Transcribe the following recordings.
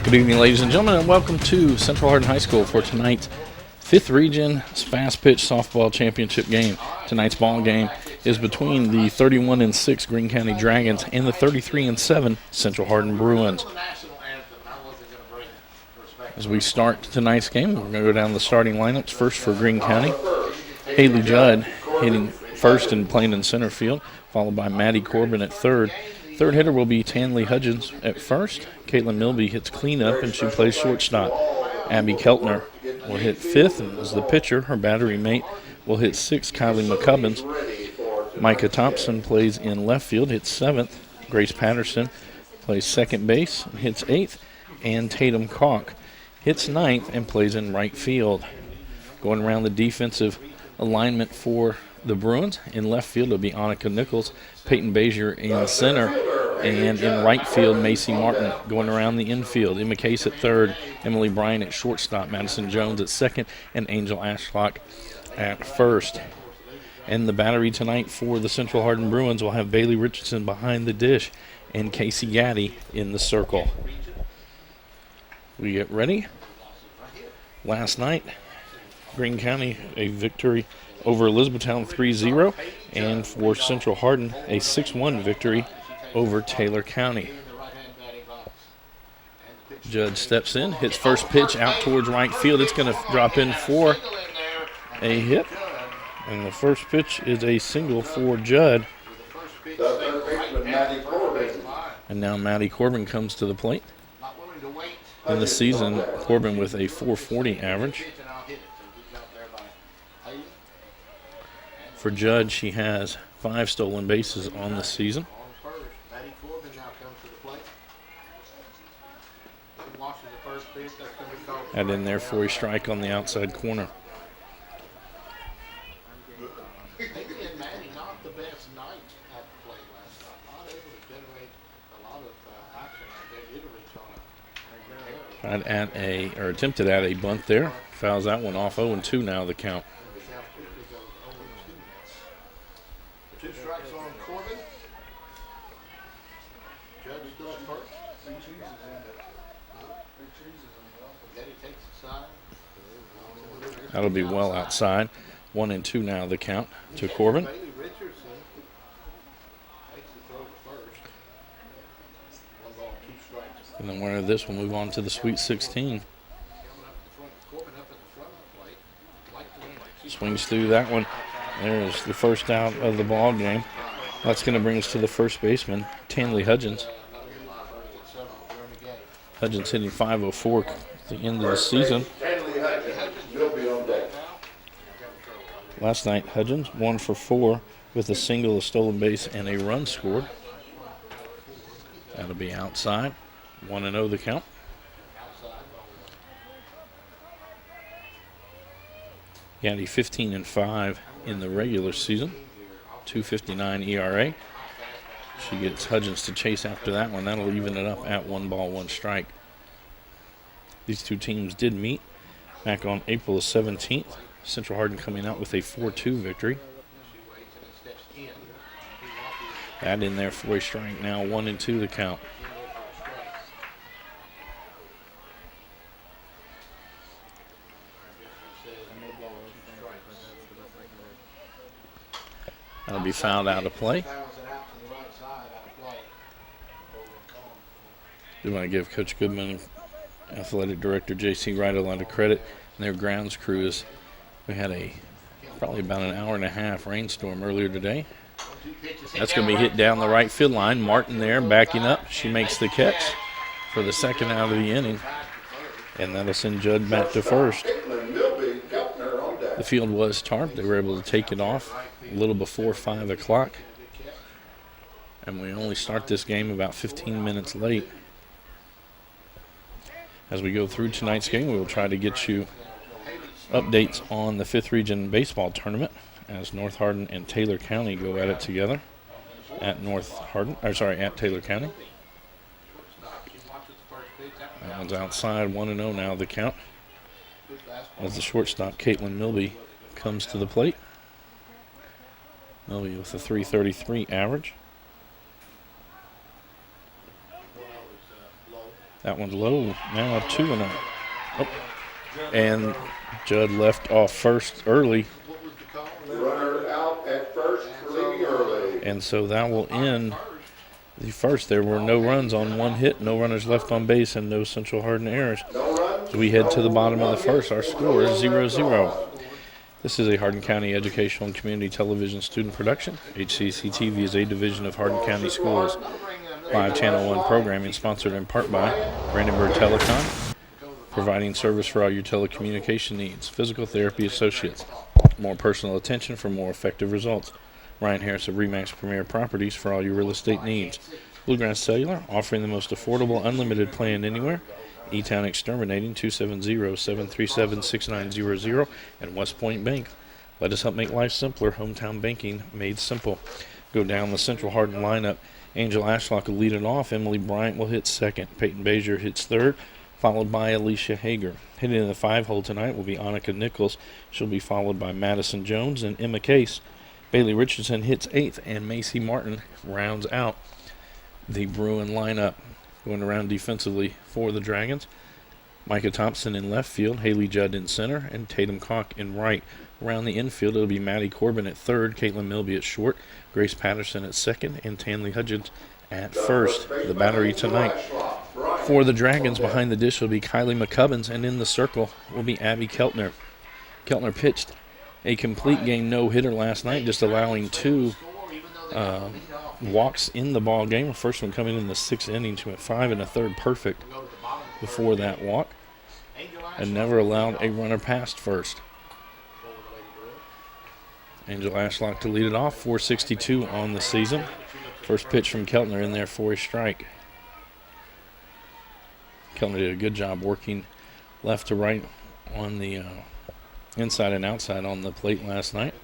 Good evening, ladies and gentlemen, and welcome to Central Hardin High School for tonight's 5th Region Fast Pitch Softball Championship game. Tonight's ball game is between the 31-6 Greene County Dragons and the 33-7 Central Hardin Bruins. As we start tonight's game, we're going to go down the starting lineups. First for Greene County, Haley Judd hitting first and playing in center field, followed by Maddie Corbin at third. Third hitter will be Tanley Hudgens at first. Caitlin Milby hits cleanup and she plays shortstop. Abby Keltner will hit fifth and is the pitcher. Her battery mate will hit sixth, Kylie McCubbins. Micah Thompson plays in left field, hits seventh. Grace Patterson plays second base, hits eighth. And Tatum Calk hits ninth and plays in right field. Going around the defensive alignment for the Bruins, in left field will be Annika Nichols, Peyton Bazier in center, and in right field, Macy Martin. Going around the infield, Emma Case at third, Emily Bryan at shortstop, Madison Jones at second, and Angel Ashlock at first. And the battery tonight for the Central Hardin Bruins will have Bailey Richardson behind the dish and Casey Gaddy in the circle. We get ready. Last night, Greene County a victory over Elizabethtown 3-0, and for Central Hardin a 6-1 victory over Taylor County. Judd steps in, hits first pitch out towards right field. It's going to drop in for a hit, and the first pitch is a single for Judd. And now Maddie Corbin comes to the plate. In the season, Corbin with a .440 average. For Judd, she has 5 stolen bases on the season. And in there for a strike on the outside corner. Attempted at a bunt there. Fouls that one off. 0-2 now the count. 2 strikes on Corbin. Judd is still at first. Takes the side. That'll be well outside. 1-2 now the count to Corbin. Bailey Richardson takes the throw to first. 1 ball, 2 strikes. And then winner of this will move on to the Sweet 16. Corbin up at the front of the plate. Swings through that one. There's the first out of the ball game. That's going to bring us to the first baseman, Tanley Hudgens. Hudgens hitting .504 at the end of the season. Last night, Hudgens 1 for 4 with a single, a stolen base, and a run scored. That'll be outside. 1-0 the count. Gaddy 15-5 in the regular season, 2.59 ERA. She gets Hudgens to chase after that one. That'll even it up at 1 ball, 1 strike. These two teams did meet back on April 17th. Central Hardin coming out with a 4-2 victory. That in there for a strike now, 1-2 the count. That'll be fouled out of play. Do want to give Coach Goodman, Athletic Director J.C. Wright, a lot of credit. And their grounds crew we had probably about an hour and a half rainstorm earlier today. That's going to be hit down the right field line. Martin there backing up. She makes the catch for the second out of the inning. And that'll send Judd back to first. The field was tarped. They were able to take it off a little before 5 o'clock. And we only start this game about 15 minutes late. As we go through tonight's game, we will try to get you updates on the 5th Region Baseball Tournament as North Hardin and Taylor County go at it together at Taylor County. That one's outside, 1-0 now the count. As the shortstop, Caitlin Milby, comes to the plate. Milby with a .333 average. That one's low. Now 2-0. Oh. And Judd left off first early. Runner out at first for leaving early. And so that will end the first. There were no runs on one hit, no runners left on base, and no Central Hardin errors. No runs. So we head to the bottom of the first. Our score is 0-0. This is a Hardin County Educational and Community Television student production. HCEC-TV is a division of Hardin County Schools. Live Channel 1 programming sponsored in part by Brandenburg Telecom, providing service for all your telecommunication needs. Physical Therapy Associates, more personal attention for more effective results. Ryan Harris of RE/MAX Premier Properties for all your real estate needs. Bluegrass Cellular, offering the most affordable unlimited plan anywhere. E-Town Exterminating, 270-737-6900. And West Point Bank. Let us help make life simpler. Hometown banking made simple. Go down the Central Hardin lineup. Angel Ashlock will lead it off. Emily Bryant will hit second. Peyton Bazier hits third, followed by Alicia Hager. Hitting in the 5-hole tonight will be Annika Nichols. She'll be followed by Madison Jones and Emma Case. Bailey Richardson hits 8th, and Macy Martin rounds out the Bruin lineup. Going around defensively for the Dragons, Micah Thompson in left field, Haley Judd in center, and Tatum Cock in right. Around the infield, it'll be Maddie Corbin at third, Caitlin Milby at short, Grace Patterson at second, and Tanley Hudgens at first. The battery tonight for the Dragons behind the dish will be Kylie McCubbins, and in the circle will be Abby Keltner. Keltner pitched a complete game no-hitter last night, just allowing 2 walks in the ball game. The first one coming in the 6th inning. She went 5 1/3 perfect before that walk, and never allowed a runner past first. Angel Ashlock to lead it off, 462 on the season. First pitch from Keltner in there for a strike. Keltner did a good job working left to right on the inside and outside on the plate last night.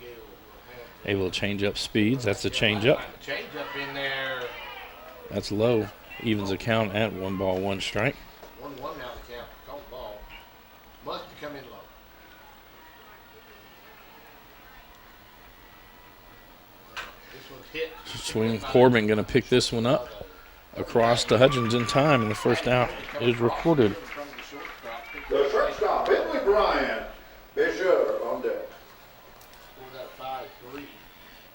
Able to change up speeds. That's a change up. That's low. Evens the count at 1-1 strike. 1-1 now the count. Call the ball. Must have come in low. This one's hit. Swing. Corbin going to pick this one up across to Hudgens in time, and the first out is recorded. The shortstop, Emily Bryant. Bishop on deck.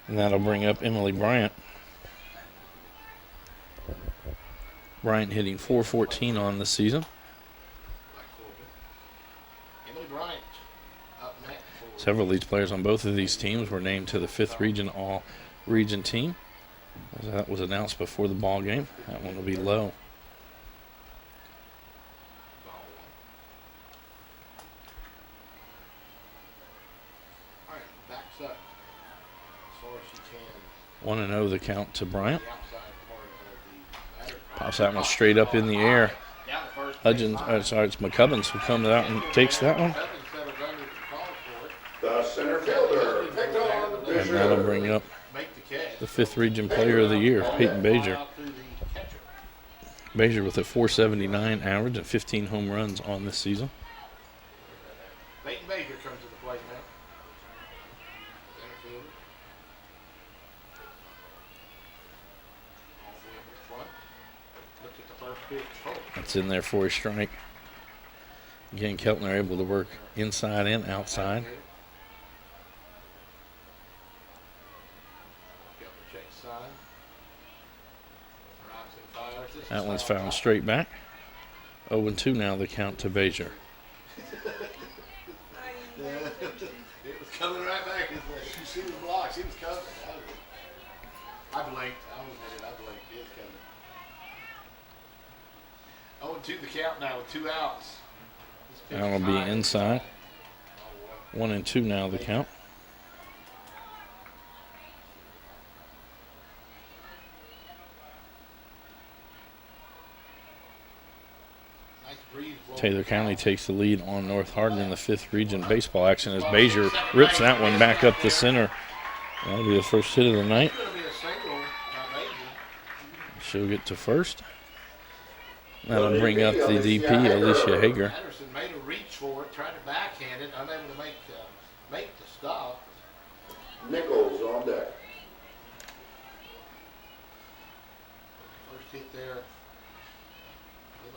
And that'll bring up Emily Bryant. Bryant hitting .414 on the season. Several of these players on both of these teams were named to the 5th Region All-Region team. As that was announced before the ball game. That one will be low. All right, backs up as far as she can. 1-0 the count to Bryant. The outside part of the batter. Pops that one straight up in the air. Hudgens, sorry, it's McCubbins who comes out and takes that one. The center fielder, picked on And Bishop. that'll bring up the 5th Region Player of the Year, Peyton Bazier. Bazier with a .479 average and 15 home runs on this season. Peyton Baker comes to the plate now. Center fielder. All the way up in front. Look at the first pitch. Oh. That's in there for a strike. Again, Keltner able to work inside and outside. That one's fouled straight back. 0-2 now the count to Bazier. It was coming right back. She was blocked. She was coming. I blinked. I was in it. I blinked. It was coming. 0-2 the count now with 2 outs. That'll be inside. 1-2 now the count. Taylor County takes the lead on North Hardin in the 5th Region baseball action as Bazier rips that one back up the center. That'll be the first hit of the night. She'll get to first. That'll bring up the DP, Alicia Hager. Anderson made a reach for it, tried to backhand it, unable to make the stop. Nichols on deck. First hit there.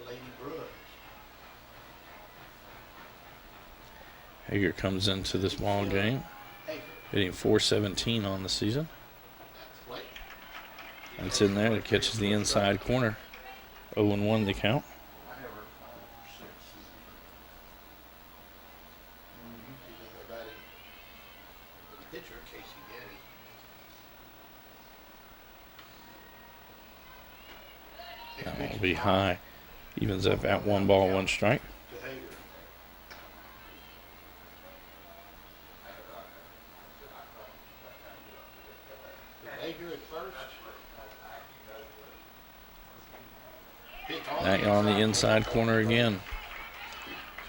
Lady Bruins. Hager comes into this ball game Hager. hitting .417 on the season. That's Blake. That's in there. It catches the inside corner. 0-1 the count. I have her 5 or 6. She's in there batting with the pitcher, Casey Getty. That will be high. Evens up at 1 ball, 1 strike. To Hager. Hager at first. That on the inside corner again.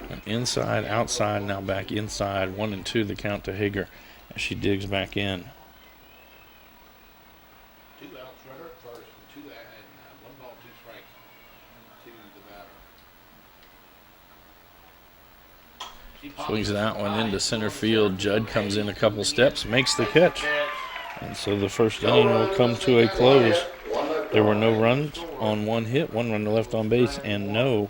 Went inside, outside, now back inside. 1-2 the count to Hager as she digs back in. 2 outs, runner at first, and 2 and 1 ball, 2 strikes to the batter. Swings that one into center field. Judd comes in a couple steps, makes the catch. And so the first inning will come to a close. There were no runs on 1 hit, 1 runner left on base, and no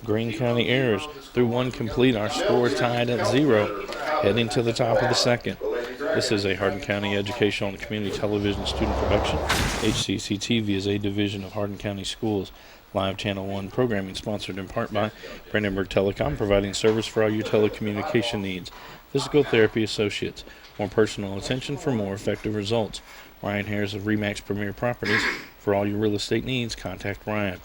Greene County errors. Through 1 complete, our score tied at 0, heading to the top of the second. This is a Hardin County Educational and Community Television student production. HCEC-TV is a division of Hardin County Schools. Live Channel 1 programming sponsored in part by Brandenburg Telecom, providing service for all your telecommunication needs. Physical Therapy Associates, more personal attention for more effective results. Ryan Harris of Remax Premier Properties. For all your real estate needs, contact Ryan.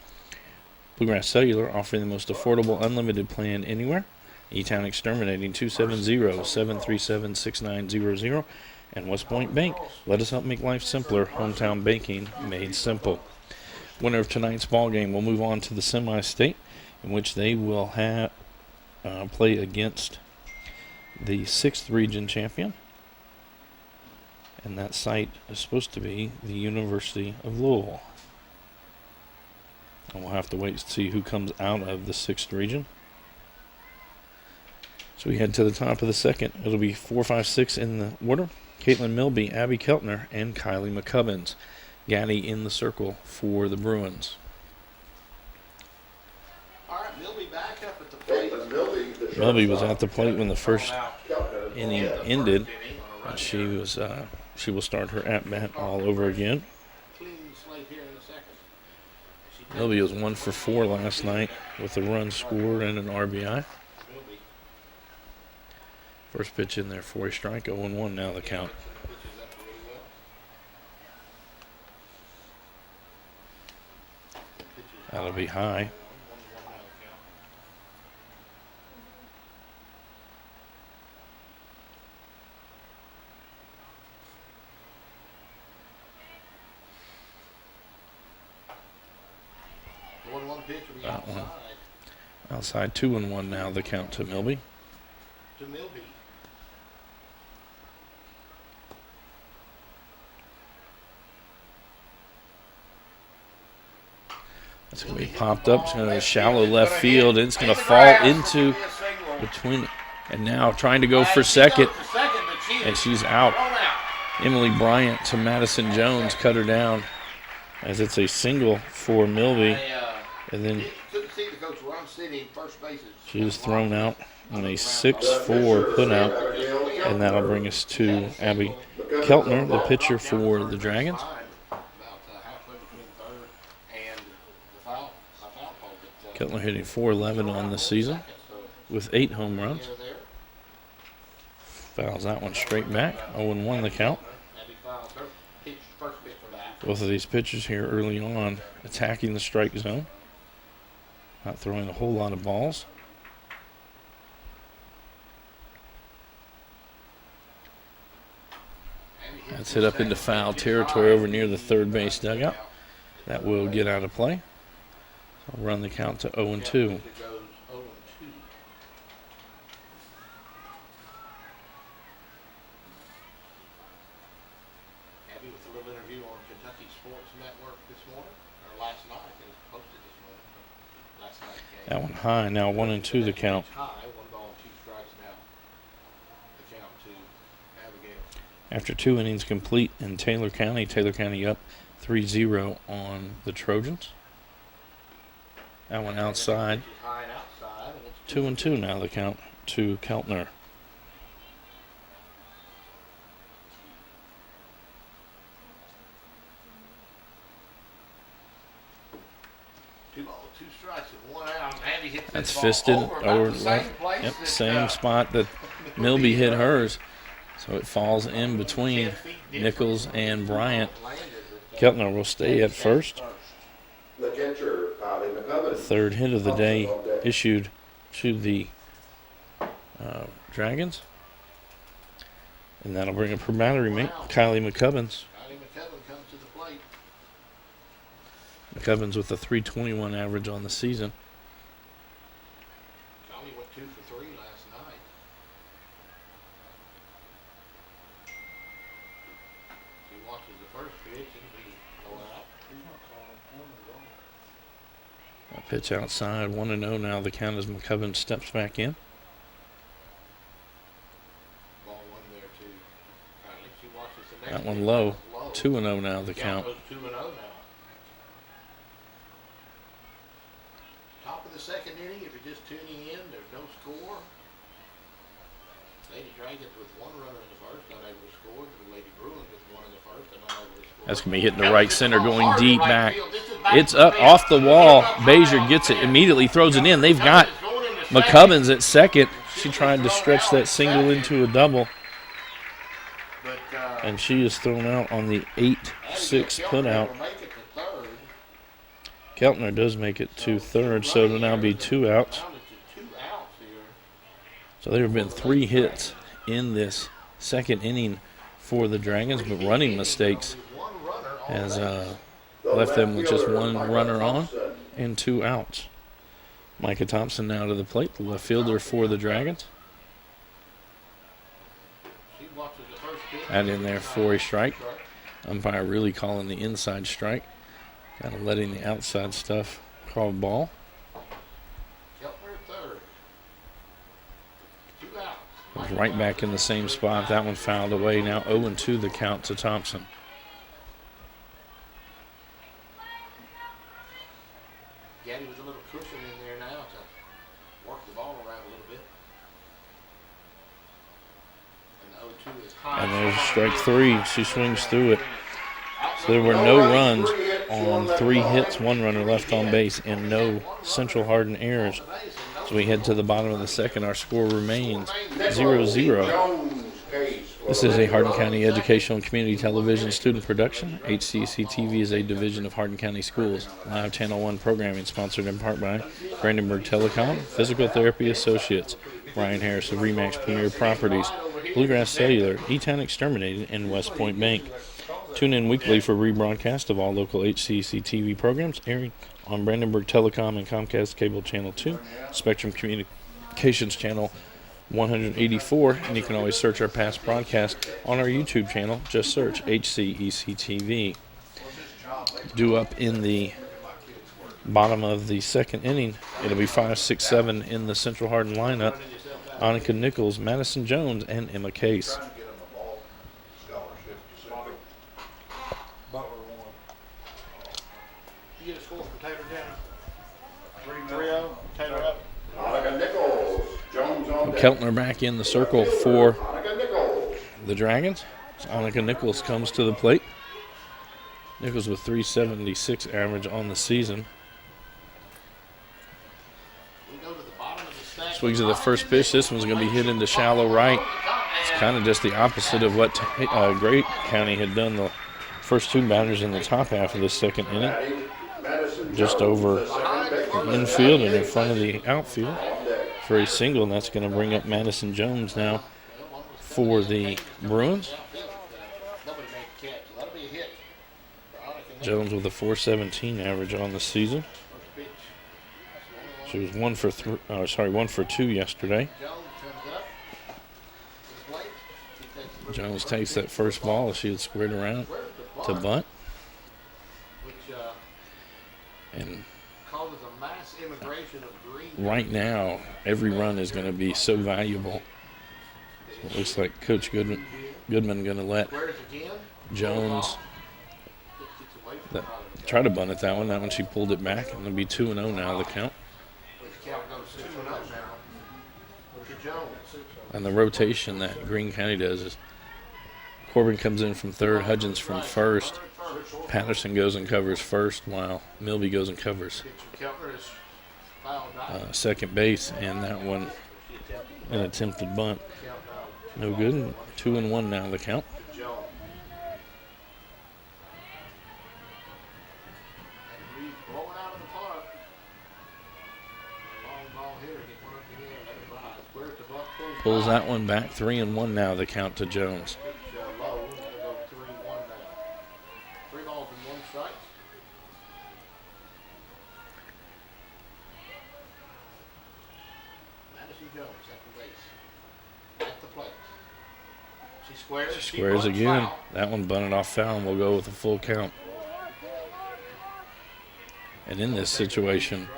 Bluegrass Cellular, offering the most affordable unlimited plan anywhere. E-Town Exterminating, 270-737-6900. And West Point Bank, let us help make life simpler. Hometown banking made simple. Winner of tonight's ball game will move on to the semi-state, in which they will have play against the 6th region champion. And that site is supposed to be the University of Louisville. And we'll have to wait to see who comes out of the 6th region. So we head to the top of the second. It'll be 4, 5, 6 in the order. Caitlin Milby, Abby Keltner, and Kylie McCubbins. Gaddy in the circle for the Bruins. All right, Milby back up at the plate. Milby was at the plate when the first inning ended, and she will start her at bat all over again. Clean slate here in the second. Milby was 1 for 4 last night with a run scored and an RBI. Milby. First pitch in there for a strike. 0-1 now the count. Pitches up really well. Pitches That'll be high. 1-1 now the count. The 1-1 pitch will be That one. outside Outside 2-1 now the count to Milby. to Milby. It's going to be popped up. It's going to shallow left field. It's going to fall into between. And now trying to go for second. And she's out. Emily Bryant to Madison Jones cut her down as it's a single for Milby. And then Couldn't see the coach where I'm sitting. First base is she was thrown out on a 6-4 put out. And that'll bring us to Abby Keltner, the pitcher for the Dragons. about halfway between third and the foul pole. But, Keltner hitting .411 on the season with 8 home runs. there. Fouls that one straight back. 0-1 the count. Abby fouls her pitch, first pitch for that. Both of these pitchers here early on attacking the strike zone. Not throwing a whole lot of balls. That's hit up into foul territory over near the third base dugout. That will get out of play. I'll run the count to 0-2. It goes 0-2. Abby with a little interview on Kentucky Sports Network this morning, or last night. It was posted this morning from last night's game. That one high. Now 1-2 the count. High, 1 ball and 2 strikes now. The count to Abigail. After 2 innings complete in Taylor County up 3-0 on the Trojans. That one outside. Pitches high and outside, and it's 2-2 now the count to Keltner. 2 balls, 2 strikes, and 1 out. And Andy hits That's this fisted ball over over about the same left. place Yep, that, same spot that Milby hit hers. So it falls in between 10 feet difference. Nichols and Bryant. Landed it, Keltner will stay at first. The catcher, Hardin, The third hit of the day issued to the Dragons. And that'll bring up her battery mate, Kylie McCubbins. Kylie McCubbin comes to the plate. McCubbins with a 321 average on the season. Kylie went 2 for 3 last night. She watches the first pitch, it'll be go out. A pitch outside, 1-0 now. The count as McCubbin steps back in. Ball 1 there too. Kylie, she watches the next That one pitch. low. Low. 2-0 now. The Count count. goes 2-0 now. Top of the second inning, if you're just tuning in, there's no score. Lady Dragons with 1 runner in the first, not able to score. The Lady Bruins with 1 in the first, and not able to score. That's going to be hitting the right center, going deep back. It's up off the wall. Bazier gets it, immediately throws it in. They've got McCubbins at second. She tried to stretch that single into a double, and she is thrown out on the 8-6 putout. Keltner does make it to third, so it'll now be 2 outs. So there have been 3 hits in this second inning for the Dragons, but running mistakes has left them with just 1 runner on and 2 outs. Micah Thompson now to the plate, the left fielder for the Dragons. That in there for a strike. Umpire really calling the inside strike. Kind of letting the outside stuff call ball. Goes right back in the same spot. That one fouled away. Now 0-2 the count to Thompson. Gaddy with a little cushion in there now to work the ball around a little bit. And the 0-2 is high. And there's strike 3. She swings through it. So there were no runs on 3 hits, 1 runner left on base, and no Central Hardin errors. So we head to the bottom of the second. Our score remains 0-0. This is a Hardin County Educational and Community Television student production. HCEC-TV is a division of Hardin County Schools. Live Channel 1 programming sponsored in part by Brandenburg Telecom, Physical Therapy Associates, Brian Harris of Remax Premier Properties, Bluegrass Cellular, E-Town Exterminated, and West Point Bank. Tune in weekly for rebroadcast of all local HCEC-TV programs airing on Brandenburg Telecom and Comcast Cable Channel 2, Spectrum Communications Channel 184, and you can always search our past broadcasts on our YouTube channel. Just search HCEC-TV. Due up in the bottom of the second inning, it'll be 5, 6, 7 in the Central Hardin lineup. Annika Nichols, Madison Jones, and Emma Case. You get a score from Taylor County? 3-0. Taylor up. Keltner back in the circle for the Dragons. So Annika Nichols comes to the plate. Nichols with 376 average on the season. We go to the bottom of the stack. Swings of the first pitch. This one's going to be hit into shallow right. It's kind of just the opposite of what Great County had done the first 2 batters in the top half of the second inning. Just over the infield and in front of the outfield for a single, and that's going to bring up Madison Jones now for the Bruins. Nobody made a catch. That'll be a hit. Jones with a 417 average on the season. She was 1 for 2 yesterday. Jones takes that first ball. She had squared around to bunt. And Causes a mass immigration of green. right now, every run is going to be so valuable. So it looks like Coach Goodman going to let Where's again? Jones, Tried to bunt it that one. That one she pulled it back, and it'll be 2-0 now the count. The count goes 2-0 now. Look at Jones. And the rotation that Greene County does is Corbin comes in from third, Hudgens from first, Patterson goes and covers first, while Milby goes and covers second base, and that one an attempted bunt. No good. 2-1 now the count. Pulls that one back. 3-1 now the count to Jones. She squares again. That one bunted off foul, and we'll go with a full count. And in this situation,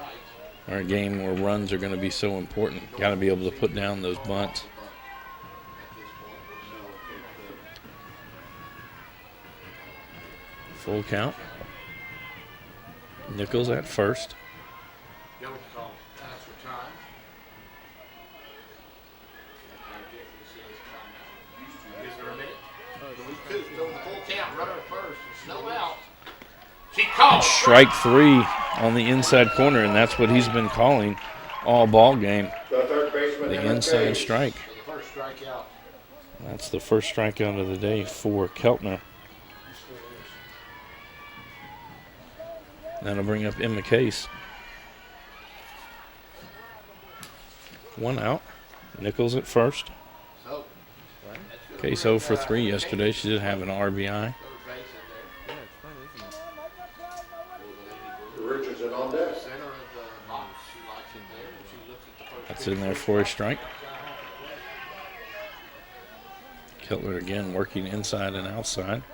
or a game where runs are going to be so important, got to be able to put down those bunts. Full count. Nichols at first. Strike 3 on the inside corner, and that's what he's been calling all ball game. The inside strike. That's the first strikeout of the day for Keltner. That'll bring up Emma Case. 1 out. Nichols at first. Case 0 for 3 yesterday. She did have an RBI. That's in there for a strike. Keltner again working inside and outside.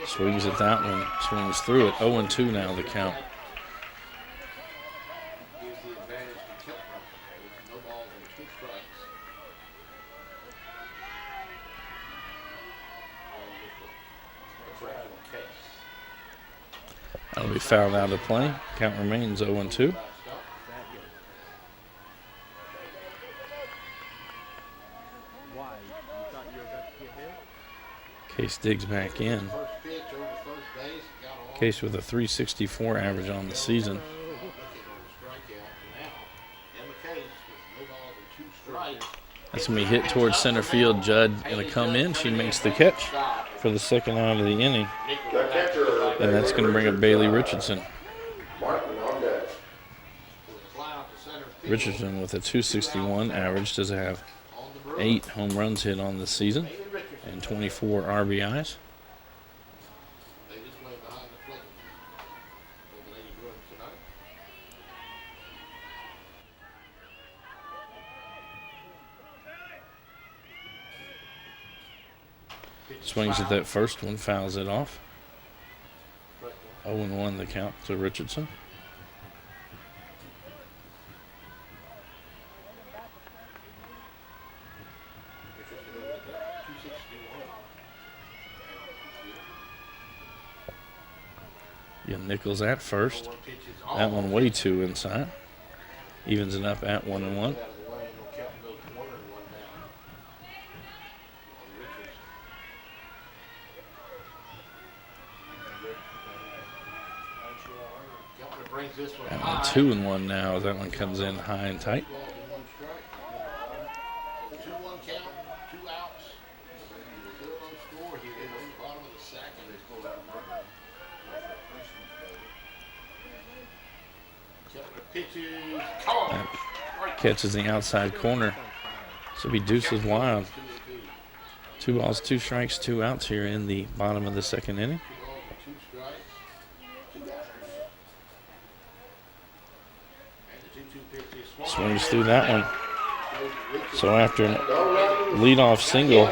Swings at that one, swings through it. 0-2 now the count. That'll be fouled out of play. Count remains 0-2. Case digs back in. Case with a 364 average on the season. That's going to be hit towards center field. Judd going to come in. She makes the catch for the second out of the inning. And that's going to bring up Bailey Richardson. Richardson with a 261 average does have 8 home runs hit on the season and 24 RBIs. Swings at that first one, fouls it off. 0-1 the count to Richardson. Yeah, Nichols at first. That one way too inside. Evens it up at 1-1. That one 2-1 now. That one comes in high and tight. That catches the outside corner. So be deuces wild. 2 balls, 2 strikes, 2 outs here in the bottom of the second inning. Swings through that one. So after a leadoff single,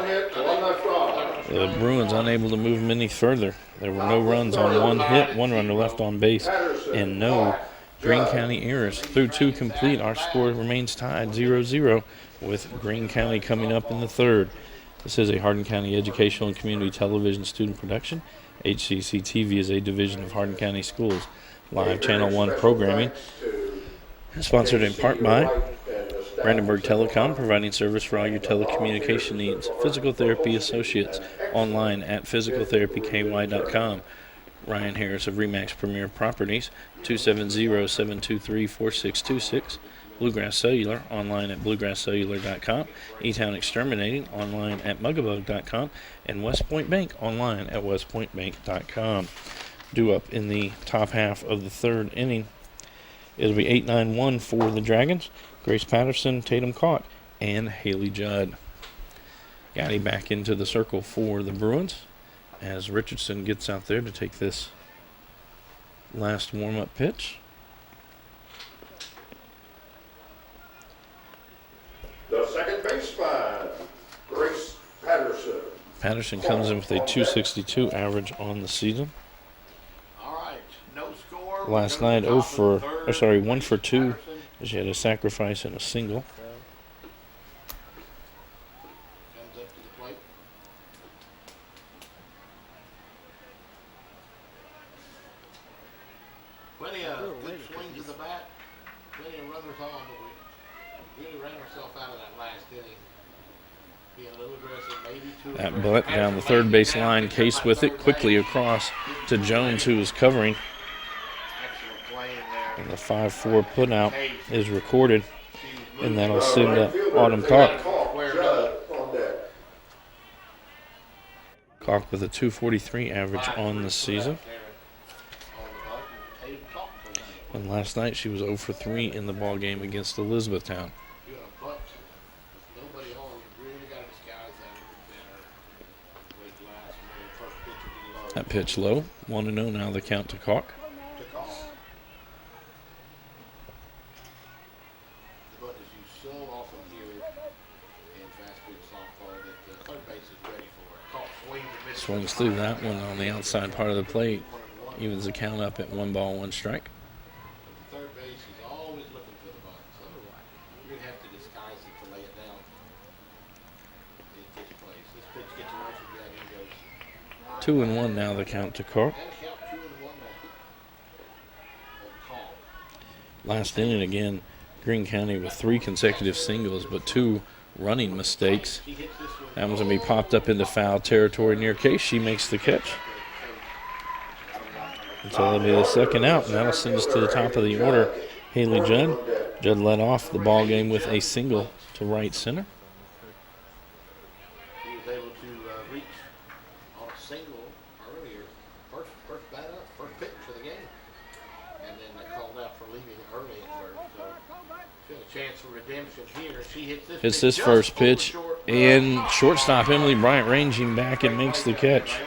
the Bruins unable to move them any further. There were no runs on 1 hit, 1 runner left on base, and no Greene County errors. Through 2 complete, our score remains tied 0-0 with Greene County coming up in the third. This is a Hardin County Educational and Community Television student production. HCEC-TV is a division of Hardin County Schools. Live Channel 1 programming sponsored in part by Brandenburg Telecom, providing service for all your telecommunication needs. Physical Therapy Associates, online at physicaltherapyky.com. Ryan Harris of Remax Premier Properties, 270-723-4626. Bluegrass Cellular, online at bluegrasscellular.com. E-Town Exterminating, online at mugabug.com. And West Point Bank, online at westpointbank.com. Due up in the top half of the third inning, it'll be 8-9-1 for the Dragons. Grace Patterson, Tatum Caught, and Haley Judd. Gotti back into the circle for the Bruins as Richardson gets out there to take this last warm-up pitch. The second baseman, Grace Patterson. Patterson comes in with a .262 average on the season. All right, no score. Last night, 1 for 2. She had a sacrifice and a single. Comes up to the plate. Plenty of good swings of the bat. Plenty of runners on, but we really ran ourselves out of that last inning. Being a little aggressive, maybe too That aggressive. butt down the third base line, Case with it, quickly across to Jones, who is covering. Excellent play in there. And the 5-4 putout is recorded, and that'll Right send fielder, Autumn Cock. Judd on deck. Cock with a .243 average on the season. And last night she was 0 for 3 in the ball game against Elizabethtown. That pitch low, 1-0 now the count to Cock. But as you so often hear in fast pitch softball that the third base is ready for it. Cock swings and misses. Swings through that one on the outside part of the plate. Evens the count up at 1 ball, 1 strike. The third base is always looking for the bunt, so you're gonna have to disguise it to lay it down. It gets placed. This pitch gets away from that and goes. 2-1 now the count to Cock. And count 2-1 now. Call. Last inning again, Greene County with 3 consecutive singles, but 2 running mistakes. He hits this one. That one's going to be popped up into foul territory near Case. She makes the catch. And so that'll be the second out, and that'll send us to the top of the order. Haley Judd. Judd led off the ball game with a single to right center. He was able to reach on a single earlier. First bat up, first pitch for the game. And then they called out for leaving early at first. So she had a chance for redemption here. She hits this Hits pitch this just first over pitch, short. and shortstop Emily Bryant ranging back and makes the catch.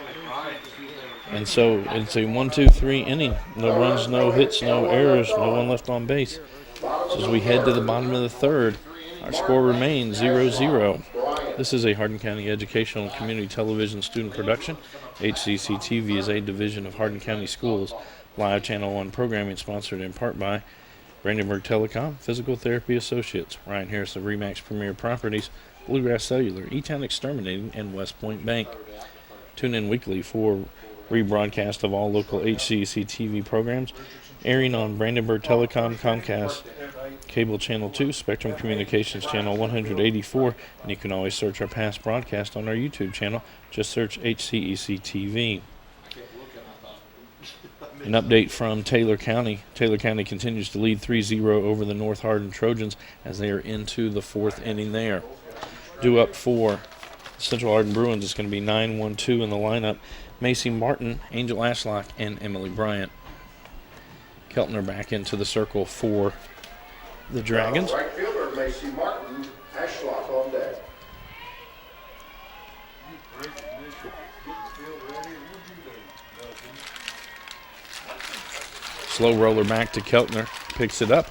And so it's a 1-2-3 inning. No runs, no hits, no errors, no one left on base. So as we head to the bottom of the third, our score remains 0-0. This is a Hardin County Educational and Community Television student production. HCEC-TV is a division of Hardin County Schools. Live Channel 1 programming sponsored in part by Brandenburg Telecom, Physical Therapy Associates, Ryan Harris of Remax Premier Properties, Bluegrass Cellular, E-Town Exterminating, and West Point Bank. Tune in weekly for rebroadcast of all local HCEC-TV programs, airing on Brandenburg Telecom, Comcast, Cable Channel 2, Spectrum Communications Channel 184, and you can always search our past broadcast on our YouTube channel. Just search HCEC-TV. An update from Taylor County. Taylor County continues to lead 3-0 over the North Hardin Trojans as they are into the 4th inning there. Due up for Central Hardin Bruins is going to be 9-1-2 in the lineup. Macy Martin, Angel Ashlock, and Emily Bryant. Keltner back into the circle for the Dragons. Right fielder, Macy Martin, Ashlock on deck. Slow roller back to Keltner. Picks it up.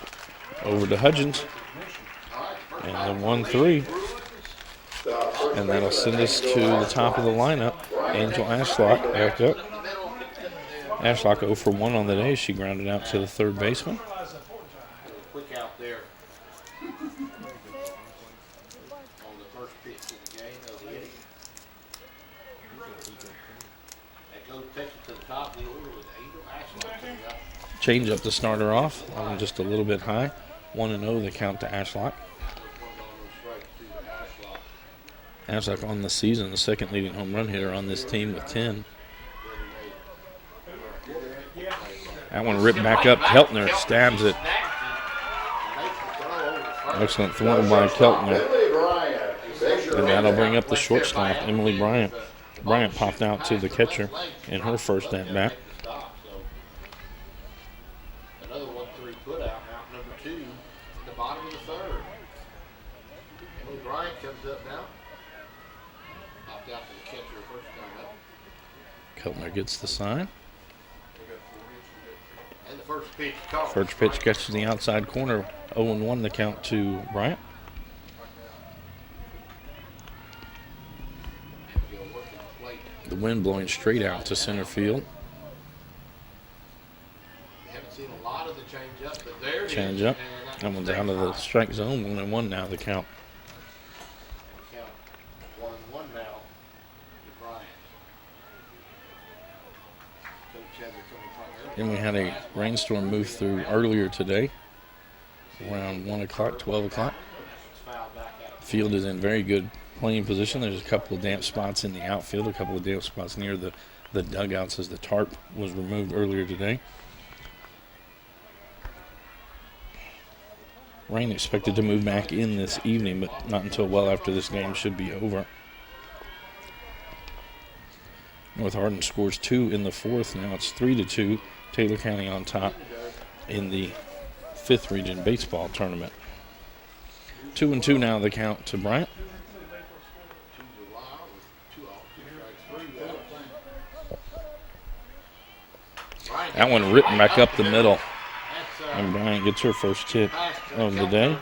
Over to Hudgens. And the 1-3. And that'll send us to the top of the lineup. Angel Ashlock back up. Ashlock 0 for 1 on the day. She grounded out to the third baseman. those takes it to the top of the order with Angel Ashlock. Change up to start her off. That one just a little bit high. 1-0 the count to Ashlock. Ashlock on the season, the second leading home run hitter on this team with 10. That one ripped back up. Keltner stabs it. Excellent throw by Keltner. And that'll bring up the shortstop, Emily Bryant. Bryant popped out to the catcher in her first at bat. Another 1-3 put out number 2 in the bottom of the third. Emily Bryant comes up now. Popped out to the catcher first time up. Keltner gets the sign. And the first pitch caught. First pitch catches the outside corner. 0-1 the count to Bryant. The wind blowing straight out to center field. We haven't seen a lot of the change up, but there it is. Change up. That one's out of the strike zone. 1-1 now the count. Count 1-1 now to Bryant. Coach has it coming from Then we had a rainstorm move through earlier today, around 1 o'clock, 12 o'clock. Field is in very good playing position. There's a couple of damp spots in the outfield, a couple of damp spots near the dugouts as the tarp was removed earlier today. Rain expected to move back in this evening, but not until well after this game should be over. North Hardin scores 2 in the fourth. Now it's 3-2. Taylor County on top in the 5th region baseball tournament. 2-2 now the count to Bryant. That one ripped back up the middle. And Bryant gets her first hit of the day.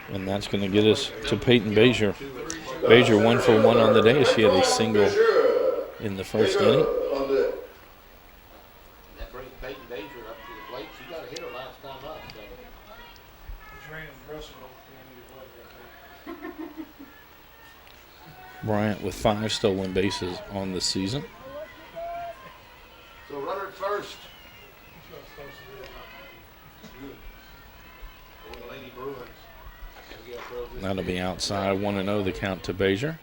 And that's going to get us to Peyton Bazier. Bazier 1 for 1 on the day. She had a single in the first inning. That brings Peyton Bazier up to the plate. She got a hitter last time up. So. Bryant with 5 stolen bases on the season. So runner at first. For the Lady Bruins. That'll be outside. 1-0 the count to Bazier.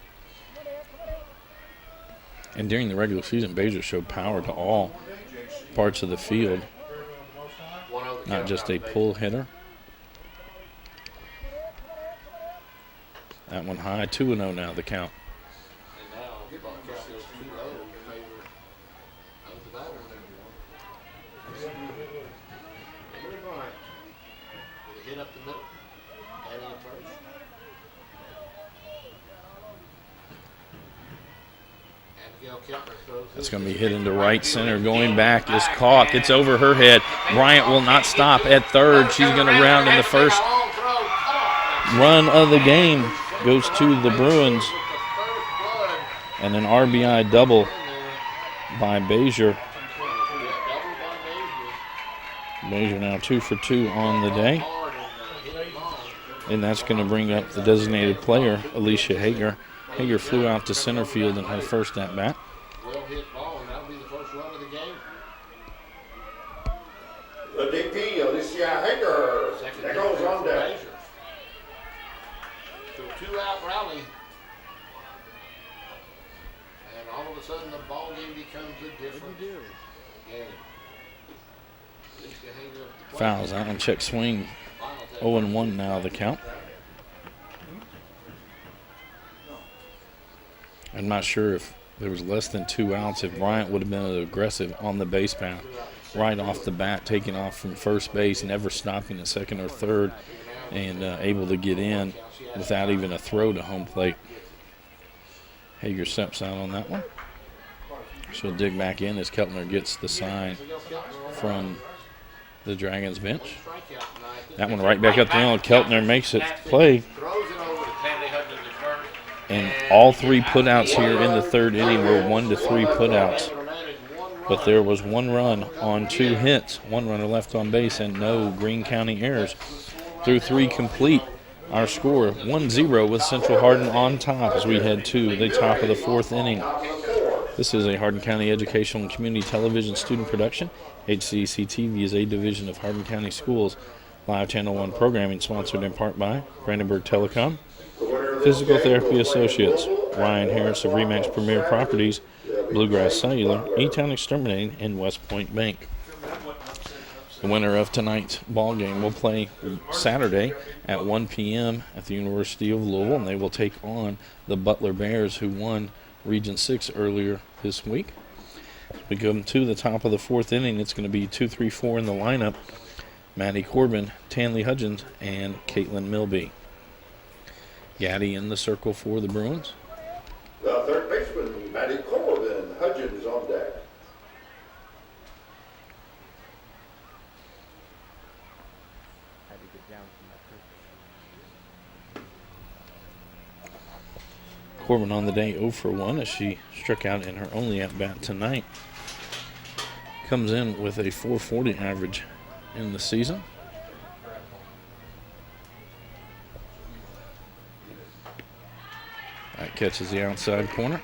And during the regular season, Bazier showed power to all parts of the field, not just a pull hitter. That one high. 2-0 now the count. And now, the ball count goes 2-0 in favor of the batter. Emily Bryant with a hit up the middle. And in first. Abigail Keltner throws. That's going to be hit into right center. Going back is caught. It's over her head. Bryant will not stop at third. She's going to round in the first run of the game. Goes to the Bruins. And an RBI double by Bazier. Bazier now 2 for 2 on the day. And that's going to bring up the designated player, Alicia Hager. Hager flew out to center field in her first at-bat. Well hit ball, and that'll be the first run of the game. The DP, Alicia Hager. That goes on deck. So 2-out rally. And all of a sudden the ball game becomes a different game. Alicia Hager at the plate. Fouls out on check swing. 0-1 now the count. I'm not sure if there was less than 2 outs, if Bryant would have been aggressive on the base path right off the bat, taking off from first base, never stopping at second or third, and able to get in without even a throw to home plate. Hager steps out on that one. She'll dig back in as Keltner gets the sign from the Dragons bench. That one right back up the middle. Keltner makes it play. And all 3 putouts here in the third inning were 1-3 putouts. But there was 1 run on 2 hits, 1 runner left on base, and no Greene County errors. Through 3 complete, our score 1-0 with Central Hardin on top as we head to the top of the 4th inning. This is a Hardin County Educational and Community Television student production. HCEC-TV is a division of Hardin County Schools. Live Channel 1 programming sponsored in part by Brandenburg Telecom, Physical Therapy Associates, Ryan Harris of Remax Premier Properties, Bluegrass Cellular, E-Town Exterminating, and West Point Bank. The winner of tonight's ball game will play Saturday at 1 p.m. at the University of Louisville, and they will take on the Butler Bears, who won Region 6 earlier this week. We go to the top of the fourth inning. It's going to be 2-3-4 in the lineup. Maddie Corbin, Tanley Hudgens, and Caitlin Milby. Gaddy in the circle for the Bruins. The third baseman, Maddie Corbin. Hudgens on deck. Corbin on the day 0 for 1 as she struck out in her only at-bat tonight. Comes in with a 440 average in the season. That catches the outside corner.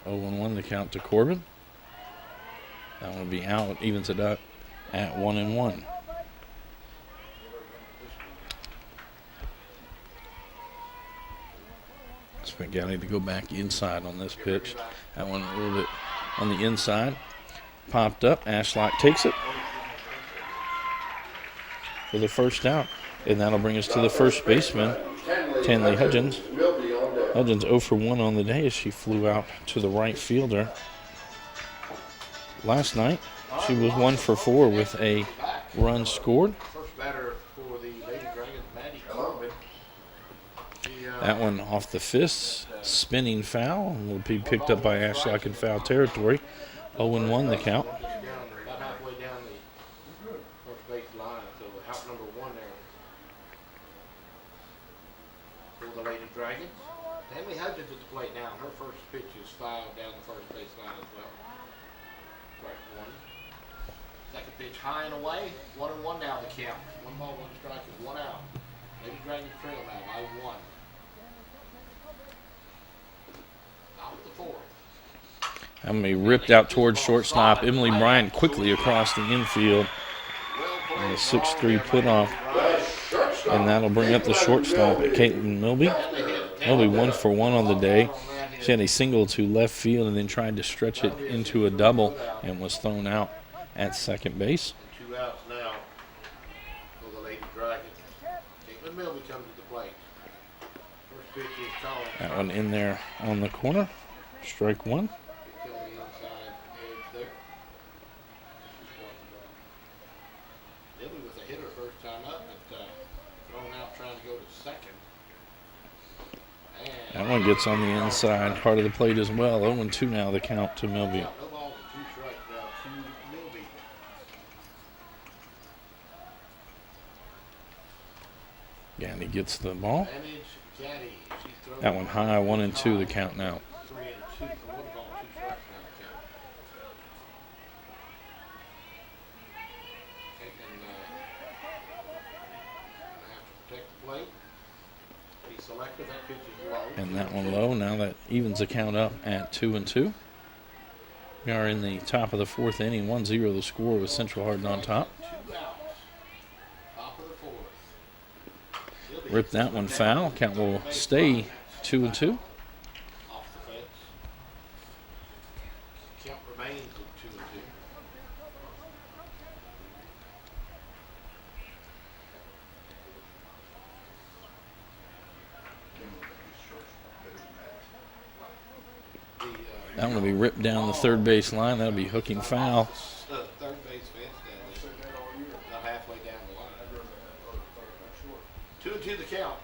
Oh, 1-1 the count to Corbin. That one will be out, evens it up at 1-1. Spaghetti to go back inside on this pitch. That one a little bit on the inside. Popped up. Ashlock takes it for the first out. And that'll bring us to the first baseman, Tanley Hudgens. Hudgens 0 for 1 on the day as she flew out to the right fielder. Last night, she was 1 for 4 with a run scored. First batter for the Lady Dragons, Maddie Corbin. That one off the fists, spinning foul, and will be picked up by Ashlock in foul territory. 0-1 the count. About halfway down the first base line, so out number 1 there for the Lady Dragons. Tammy Hudgens at the plate now. Her first pitch is fouled down the first base line as well. Strike 1. Second pitch high and away. 1-1 now the count. 1 ball, 1 strike, and 1 out. Lady Dragons trail now by 1. Out of the fourth. I'm going to be ripped out towards shortstop. Emily Bryant quickly across the infield. And a 6-3 put off. And that'll bring up the shortstop at Caitlin Milby. Milby 1 for 1 on the day. She had a single to left field and then tried to stretch it into a double and was thrown out at second base. 2 outs now for the Lady Dragons. Caitlin Milby comes to the plate. First pitch is called. That one in there on the corner. Strike 1. Kill the inside edge there. Milby was a hitter first time up, but thrown out trying to go to second. That one gets on the inside part of the plate as well. 0-2 now the count to Milby. No balls and 2 strikes now to Milby. Gaddy gets the ball. Advantage, Gaddy. She throws That one high, 1-2 the count now. 3-2 for 1 ball, 2 strikes now the count. Caitlin gonna have to protect the plate. Be selective. That pitch is low. And that one low. Now that evens the count up at 2-2. We are in the top of the fourth inning. 1-0 the score with Central Hardin on top. 2 outs. Top of the fourth. Rip that one foul. Count will stay 2-2. Off the fence. Count remains at 2-2. That one will be ripped down the third base line. That'll be hooking foul. Third base fence down there. About halfway down the line. 2-2 the count.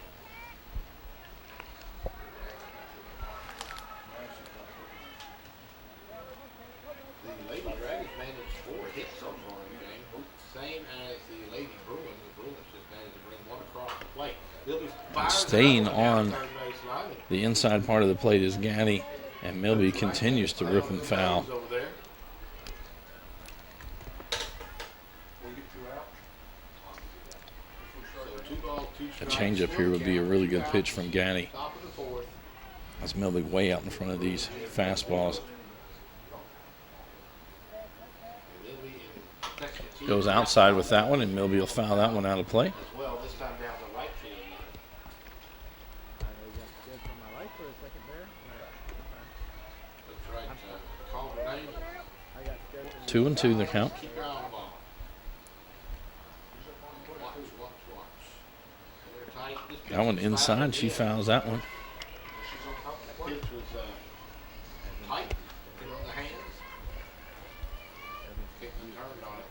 The Lady Dragons managed 4 hits so far in the game. Same as the Lady Bruins. The Bruins just managed to bring 1 across the plate. They'll be firing Staying up and down on the third base line. the inside part of the plate is Gaddy, and Milby continues to rip and foul. Over there. changeup here would be a really good pitch from Gaddy. Top of the fourth. That's Milby way out in front of these fastballs. And then we in section two, Goes outside with that one, and Milby will foul that one out of play. as well, this time down the right field line. That's right. Call the name. 2-2 the count. Keep your eye on the ball. Watch. And they're tight. This pitch That one was inside. fouled She again. fouls that one. That pitch was tight. Hit on the hands. Kicked and turned on it.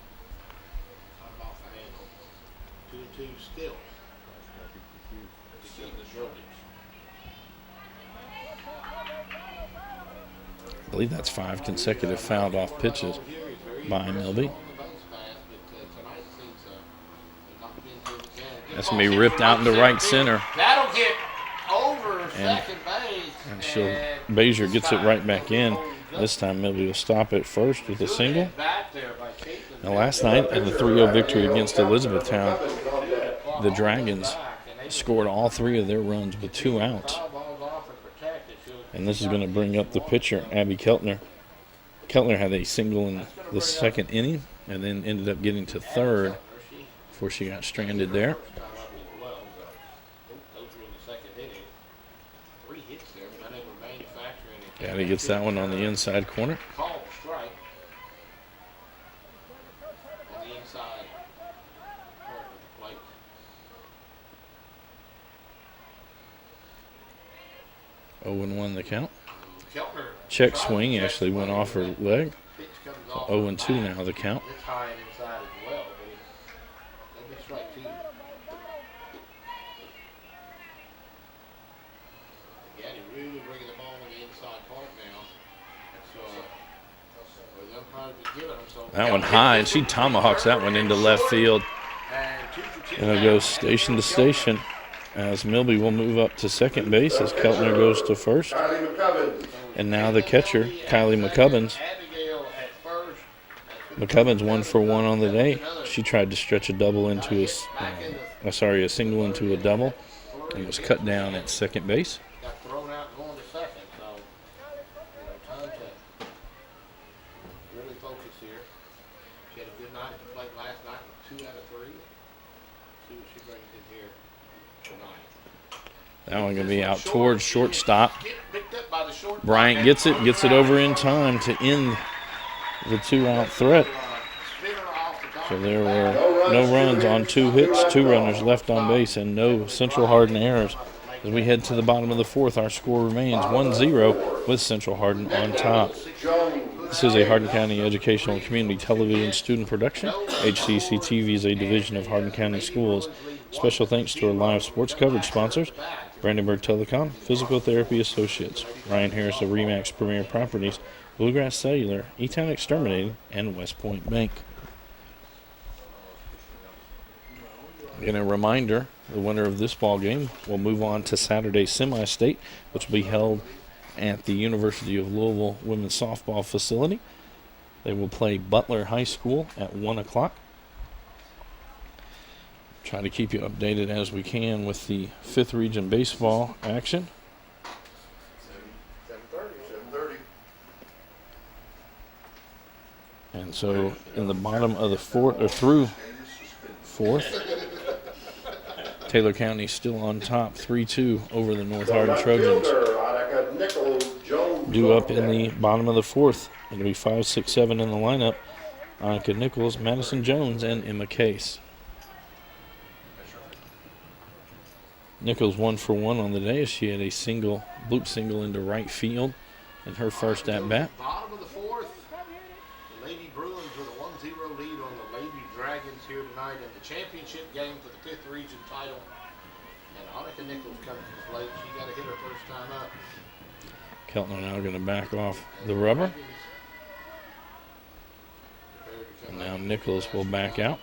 Time off the handle. 2-2 still. Still the shortage. I believe that's 5 consecutive fouled off pitches by Milby. That's going to be ripped out into right center. That'll get over second base. And Bazier gets it right back in. This time Milby will stop it first with a single. Now last night in the 3-0 victory against Elizabethtown, the Dragons scored all 3 of their runs with 2 outs. And this is going to bring up the pitcher, Abby Keltner. Keltner had a single in the second inning and then ended up getting to third before she got stranded there. Gaddy gets that one on the inside corner. Call strike on the inside part of the plate. Oh and 1 the count. Keltner Check swing actually went off her leg. pitch comes off. 0-2 now the count. It's high and inside as well, but that'll be strike 2. Gaddy really bringing the ball on the inside part now. So, the umpires have given them, so That one high, and she tomahawks that one into left field. And 2 for 2 And it now. goes station to station as Milby will move up to second base as Keltner goes to first. Kylie McCubbins. And now the catcher, Kylie McCubbins. Abigail at first. McCubbins 1 for 1 on the day. She tried to stretch a double into a single into a double and was cut down at second base. Got thrown out going to second, so time to really focus here. She had a good night at the plate last night with 2 out of 3. See what she brings in here tonight. That one going to be out towards shortstop. Get picked up by the short. Bryant gets it over in time to end the 2-out threat. So there were no runs on 2 hits, 2 runners left on base, and no Central Hardin errors. As we head to the bottom of the 4th, our score remains 1-0 with Central Hardin on top. This is a Hardin County Educational and Community Television student production. HCEC-TV is a division of Hardin County Schools. Special thanks to our live sports coverage sponsors, Brandenburg Telecom, Physical Therapy Associates, Ryan Harris of Remax Premier Properties, Bluegrass Cellular, E-Town Exterminating, and West Point Bank. And a reminder, the winner of this ball game will move on to Saturday's semi-state, which will be held at the University of Louisville women's softball facility. They will play Butler High School at 1 o'clock. Try to keep you updated as we can with the 5th Region baseball action. 7:30. And so in the bottom of the 4th, or through 4th, Taylor County still on top, 3-2 over the North Hardin Trojans. Due up in the bottom of the 4th. It'll be 5, 6, 7 in the lineup. Annika Nichols, Madison Jones, and Emma Case. Nichols 1 for 1 on the day as she had a bloop single into right field in her first at bat. Bottom of the 4th, the Lady Bruins with a 1-0 lead on the Lady Dragons here tonight in the championship game for the 5th Region title. And Annika Nichols comes to the plate. She got to hit her first time up. Keltner now going to back off the rubber. And now Nichols will back out.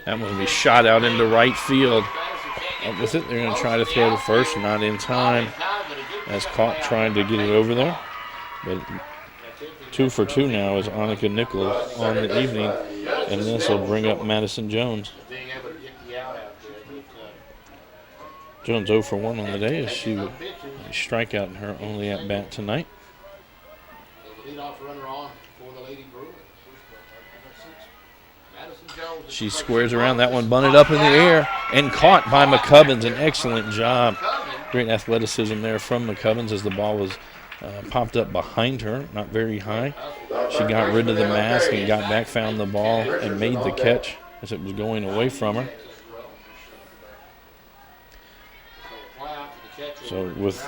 That one will be shot out into right field. Up with it, they're going to try to throw to first, not in time. As caught trying to get it over there. But 2 for 2 now is Annika Nichols on the evening, and this will bring up Madison Jones. Being able to get the out there, Jones 0 for 1 on the day as she a strikeout in her only at bat tonight. so the leadoff runner on for the Lady Bruins. Madison Jones. She squares around. That one bunted up in the air and caught by McCubbins. An excellent job. Great athleticism there from McCubbins as the ball was popped up behind her, not very high. She got rid of the mask and got back, found the ball, and made the catch as it was going away from her. So with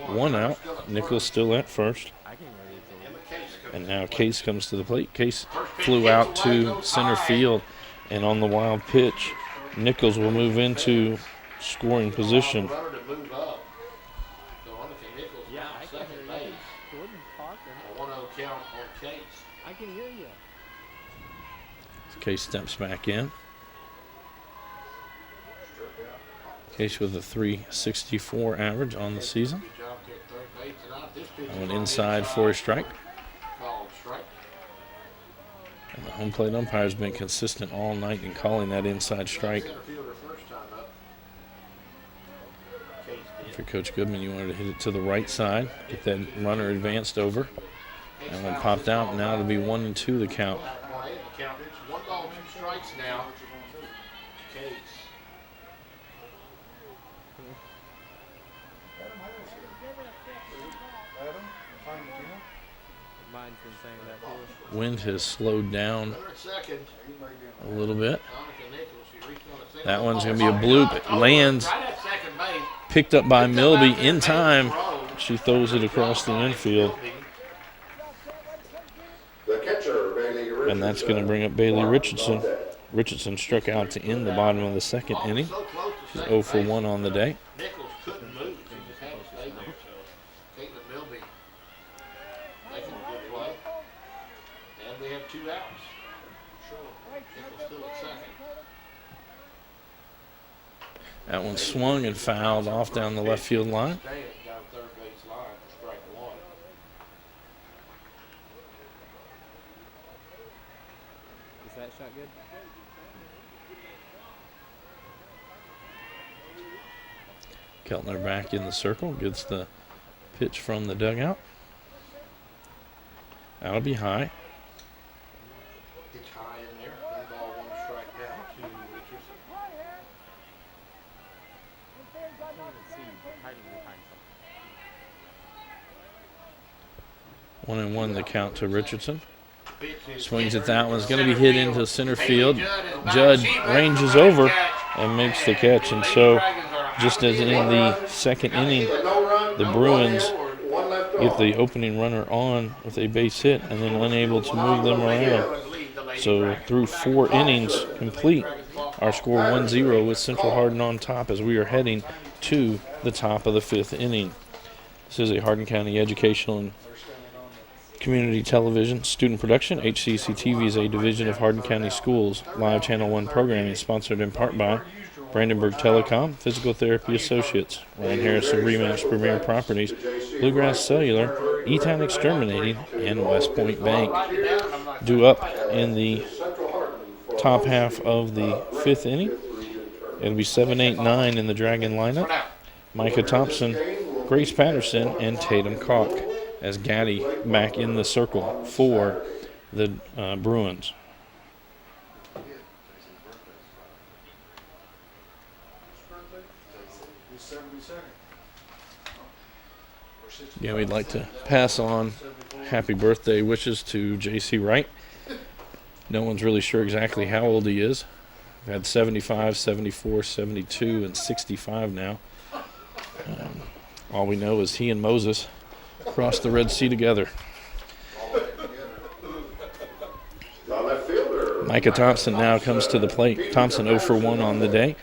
1 out, Nichols still at first. And now Case comes to the plate. Case flew out to center field, and on the wild pitch, Nichols will move into scoring position. Case steps back in. Case with a .364 average on the season. Went inside for a strike. And the home plate umpire has been consistent all night in calling that inside strike. For Coach Goodman, you wanted to hit it to the right side, get that runner advanced over. That one popped out, and now it'll be 1-2 the count. 1 ball, 2 strikes now. Case. Wind has slowed down a little bit. That one's going to be a bloop. It lands, picked up by Milby in time. She throws it across the infield. And that's going to bring up Bailey Richardson. Richardson struck out to end the bottom of the 2nd inning. She's 0 for 1 on the day. Nichols couldn't move. She just had to stay there. So Caitlin Milby making a good play. And we have 2 outs. Nichols still at second. That one swung and fouled off down the left field line. Down third base line for strike 1. Is that shot good? Keltner back in the circle, gets the pitch from the dugout. That'll be high. It's high in there. 1 ball, 1 strike now to Richardson. One and one the count to Richardson. Swings at that one. It's going to be hit into center field. Judd ranges over and makes the catch. And so, just as in the 2nd inning, the Bruins get the opening runner on with a base hit and then unable to move them around. So through 4 innings complete, our score 1-0 with Central Hardin on top as we are heading to the top of the 5th inning. This is a Hardin County educational and community television student production. HCEC-TV is a division of Hardin County Schools. Live Channel 1 programming sponsored in part by Brandenburg Telecom, Physical Therapy Associates, Ryan Harrison Rematch Premier Properties, Bluegrass Cellular, E-Town Exterminating, and West Point Bank. Due up in the top half of the 5th inning. It'll be 7, 8, 9 in the Dragon lineup. Micah Thompson, Grace Patterson, and Tatum Kalk as Gaddy back in the circle for the Bruins. Yeah, we'd like to pass on happy birthday wishes to J.C. Wright. No one's really sure exactly how old he is. We've had 75, 74, 72, and 65 now. All we know is he and Moses crossed the Red Sea together. Micah Thompson now comes to the plate. Thompson 0 for 1 on the day.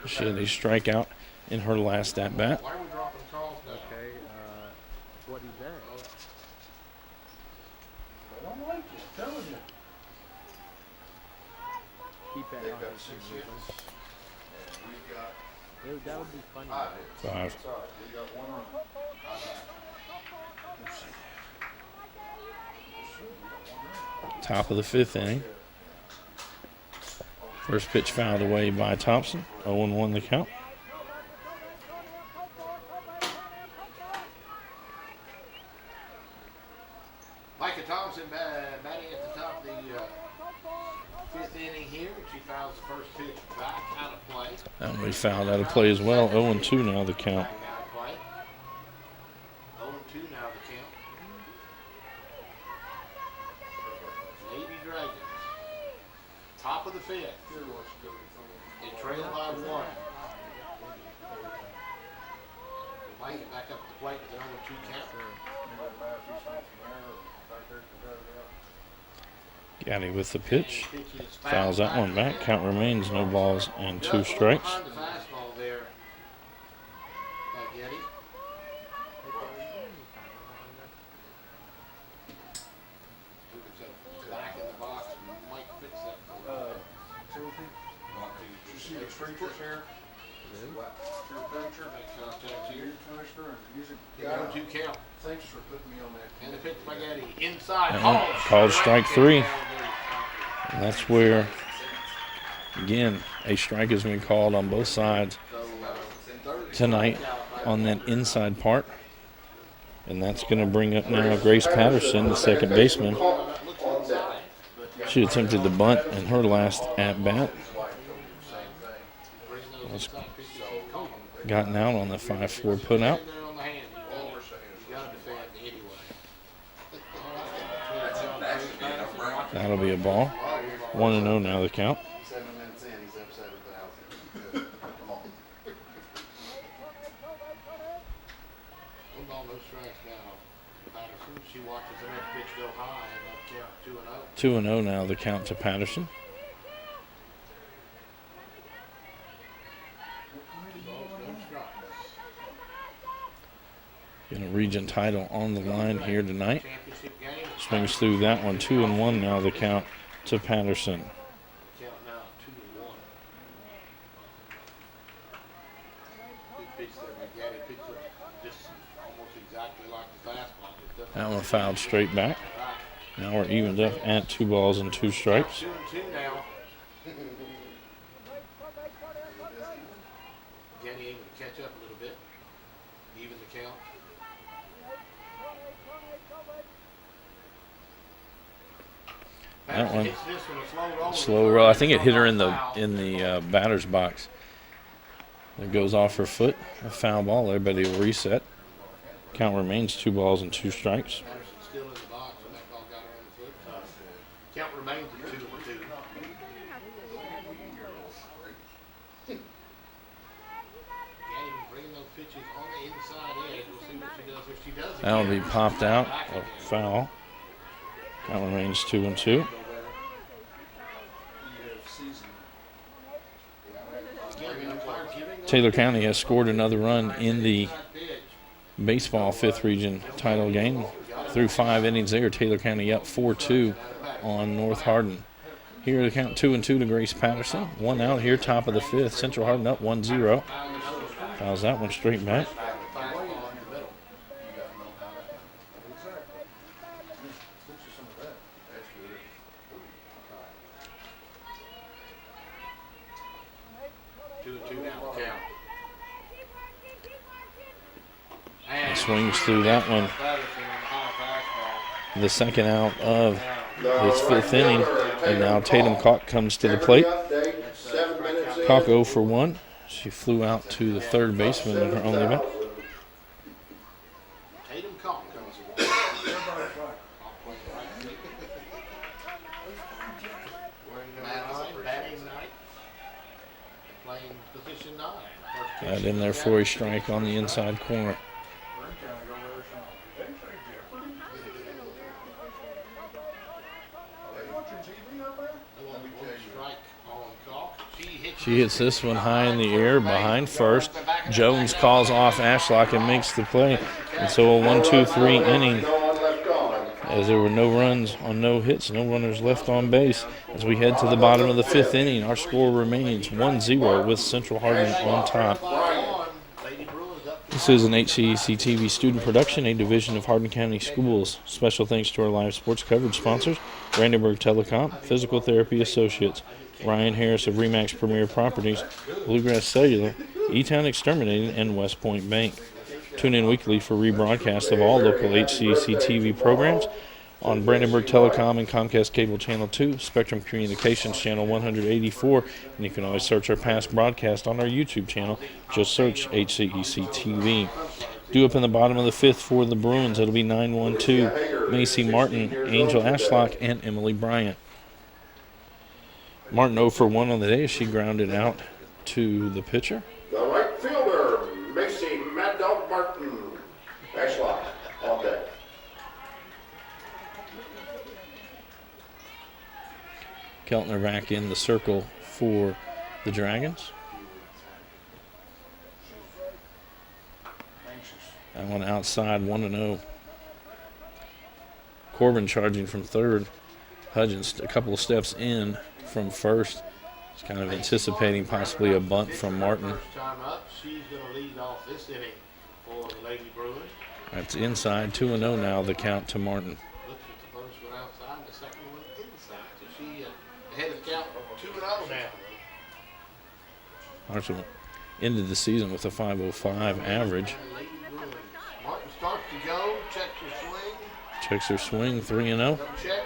She had a strikeout in her last at-bat. Why are we dropping calls now? Okay, what he did. I don't like you, I'm telling you. Keep that on. That would be funny. 5. We got 1 run. Top of the 5th inning. First pitch fouled away by Thompson. 0-1 the count. Micah Thompson batting at the top of the 5th inning here. She fouls the first pitch back out of play. That one we fouled out of play as well. 0-2 now the count. Back out of play. 0-2 now the count. Navy Dragons. Top of the 5th. They trail by 1. Mike back up at the plate with an 0-2 count. Gaddy with the pitch. Fouls that one back. Count remains no balls and 2 strikes. Behind the fastball there by Getty. Back in the box. Mike fix that for Did you see the preachers here? Your preacher, make contact here. commissioner, and music The 0-2 count. Thanks for putting me on that. And the pitch by Getty. Inside. That one called strike 3. And that's where, again, a strike has been called on both sides tonight on that inside part. And that's going to bring up now Grace Patterson, the second baseman. She attempted the bunt in her last at-bat. Gotten out on the 5-4 putout. That'll be a ball. 1-0 now the count. 7 minutes in, he's up 7,000. Come on. 1 ball, no strikes now. Patterson, she watches the next pitch go high and up count 2-0. 2-0 now the count to Patterson. 2 balls, no strikes. Got a region title on the line here tonight. Championship game. Swings through that one. 2-1 now the count to Patterson. Count now 2-1. Good pitch there by Gaddy. Pitch just almost exactly like the fastball. Just doesn't That one fouled straight back. right. Now we're evened up at 2 balls and 2 strikes. 2-2 now. Gaddy able to catch up a little bit. Even the count. That one. Hits this one a slow roll. Slow roll. I think it hit her in the batter's box. It goes off her foot. A foul ball. Everybody will reset. Count remains 2 balls and 2 strikes. Patterson's still in the box, and that ball got her on the foot. So count remains at 2-2. Gaddy bringing those pitches on the inside edge. We'll see what she does if she does it. That'll be popped out. A foul. Count remains 2-2. Taylor County has scored another run in the baseball 5th region title game. Through 5 innings there, Taylor County up 4-2 on North Hardin. Here the count 2-2 to Grace Patterson. 1 out here, top of the 5th. Central Hardin up 1-0. Fouls that one straight back. Swings through that one. The second out of this 5th inning. And now Tatum Cock comes to the plate. Cock 0 for 1. She flew out to the 3rd baseman in her only bat. Tatum Cock comes batting night. Playing position 9. Got in there for a strike on the inside corner. She hits this one high in the air behind first. Jones calls off Ashlock and makes the play. And so a 1-2-3 inning as there were no runs on no hits, no runners left on base. As we head to the bottom of the 5th inning, our score remains 1-0 with Central Hardin on top. This is an HCEC-TV student production, a division of Hardin County Schools. Special thanks to our live sports coverage sponsors, Brandenburg Telecom, Physical Therapy Associates, Ryan Harris of Remax Premier Properties, Bluegrass Cellular, E-Town Exterminating, and West Point Bank. Tune in weekly for rebroadcast of all local HCEC-TV programs on Brandenburg Telecom and Comcast Cable Channel 2, Spectrum Communications Channel 184, and you can always search our past broadcast on our YouTube channel. Just search HCEC-TV. Due up in the bottom of the fifth for the Bruins, it'll be 9-1-2. Macy Martin, Angel Ashlock, and Emily Bryant. Martin 0 for 1 on the day as she grounded out to the pitcher. The right fielder, Macy Mad Dog Martin. Ashlock on deck. Keltner back in the circle for the Dragons. That one outside, 1-0. Corbin charging from third. Hudgens a couple of steps in from first. He's kind of anticipating possibly a bunt from Martin. First time up, she's going to lead off this inning for the Lady Bruins. That's inside, 2-0 now, the count to Martin. Looks at the first one outside, the second one inside. So she ahead of the count, 2-0 now. Marshall ended the season with a 5.05 average. Lady Bruins. Martin starts to go, checks her swing. Checks her swing, 3-0. Double check.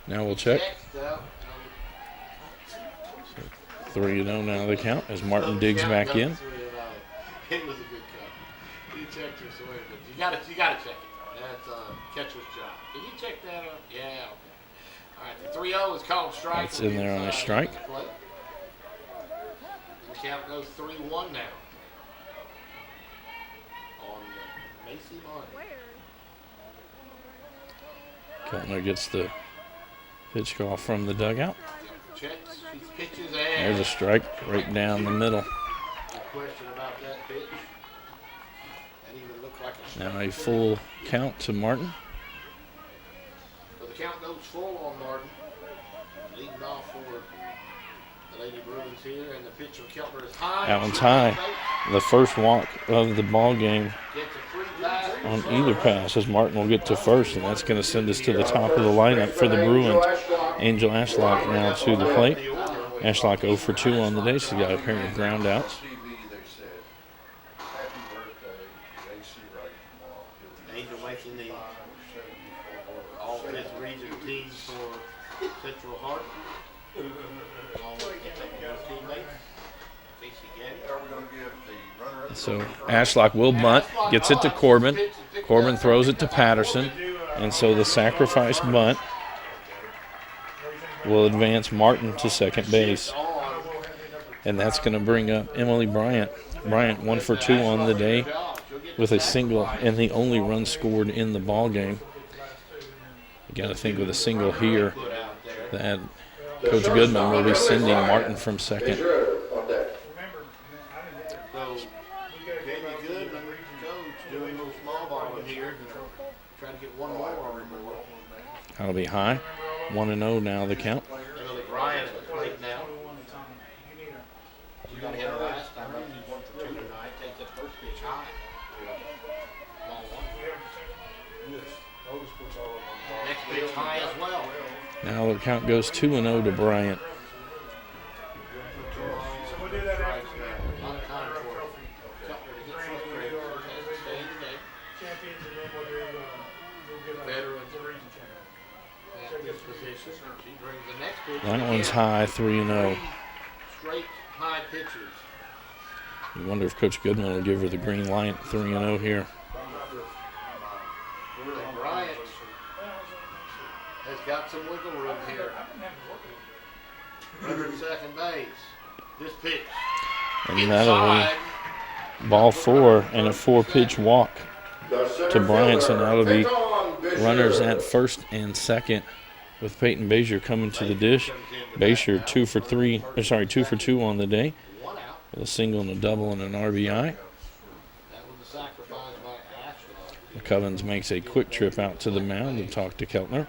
Now we'll check. Checked out. 3-0 now the count as Martin digs back in. It was a good cut. You checked her swing, but you gotta check it. That's catcher's job. Can you check that out? Yeah, okay. All right, the 3-0 is called strike. That's in there on a strike. The count goes 3-1 now. On Macy Martin. Keltner gets the pitch call from the dugout. Checks, she pitches, There's and a strike right down the middle. question about that pitch. That even looked like a strike. Now a full count to Martin. So the count goes full on Martin. Leading off for the Lady Bruins here, and the pitch from Keltner is high. That one's high. The first walk of the ball game Gets a free pass. on either pass as Martin will get to first, and that's going to send us to the top of the lineup for the Bruins. Angel Ashlock now to the plate. Ashlock 0 for 2 on the day. She's got a pair of ground outs. Angel making the all-fifth region team for Central Hardin. Along with his teammates. So Ashlock will bunt, gets it to Corbin. Corbin throws it to Patterson, and so the sacrifice bunt will advance Martin to second base. And that's going to bring up Emily Bryant. Bryant 1 for 2 on the day with a single and the only run scored in the ball game. You got to think with a single here that Coach Goodman will be sending Martin from second. So, Jamie Goodman, coach, doing a little small ball in here. Trying to get one more on the board. That'll be high. 1-0 now the count. Emily Bryant at the plate now. She got hit her last time up. She's 1 for 2 tonight. Takes that first pitch high. Ball one. Next pitch high as well. Now the count goes 2-0 to Bryant. That one's high, 3-0. Straight high pitches. You wonder if Coach Goodman will give her the green light, 3-0 here. Bryant has got some wiggle room here. Runner at second base. This pitch. And that'll be ball 4 and a 4-pitch walk to Bryant. So now it'll be runners at first and second with Peyton Bazier coming to the dish. Bazier 2 for 2 on the day with a single and a double and an RBI. McCovens makes a quick trip out to the mound to talk to Keltner.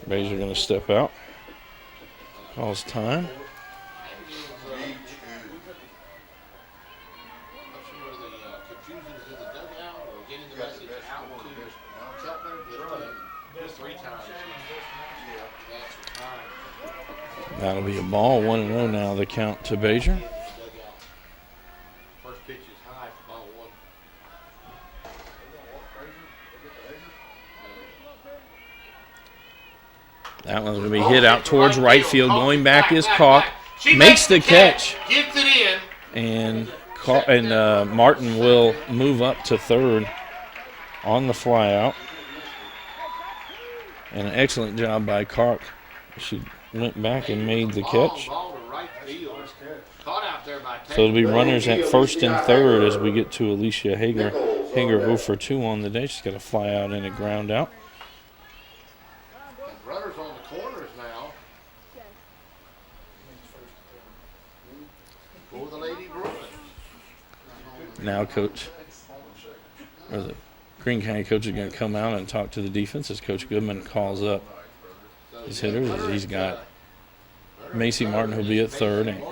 Bays are going to step out. Calls time. Not sure whether the confusion is in the dugout or getting the message out to Keltner, but just 3 times. That's the time. That'll be a ball. 1-0 now, the count to Bazier. First pitch is high for ball 1. That one's going to be hit out towards right field. Going back is Calk. Makes the catch. Gets it in. And Martin will move up to third on the flyout. And an excellent job by Calk. She went back and made the catch. Ball to right field. Caught out there by So it'll be runners at first and third as we get to Alicia Hager. Hager 0 for 2 on the day. She's got a fly out and a ground out. Runners on the corners now. For the Lady Bruins. Now Coach, or the Greene County coach is going to come out and talk to the defense as Coach Goodman calls up his hitters. He's got Macy Martin who'll be at third and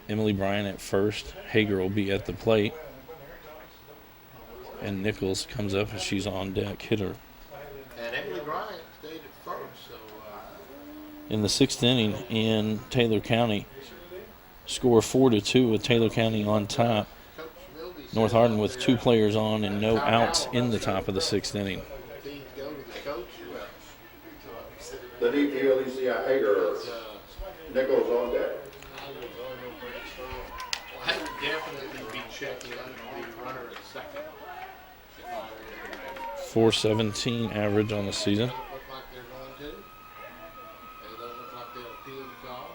Emily Bryan at first. Hager will be at the plate. And Nichols comes up and she's on deck, hitter. And Emily Bryant stayed at first. So, In the 6th inning in Taylor County, score 4-2 with Taylor County on top. Coach Milby North Hardin with 2 players on and no outs in the top of the 6th inning. teams go to the coach. The DP Alicia Hager. Nichols on deck. I would definitely be checking the runner at second. If I were .417 average on the season. look like they're going to. It doesn't look like they'll appeal the call.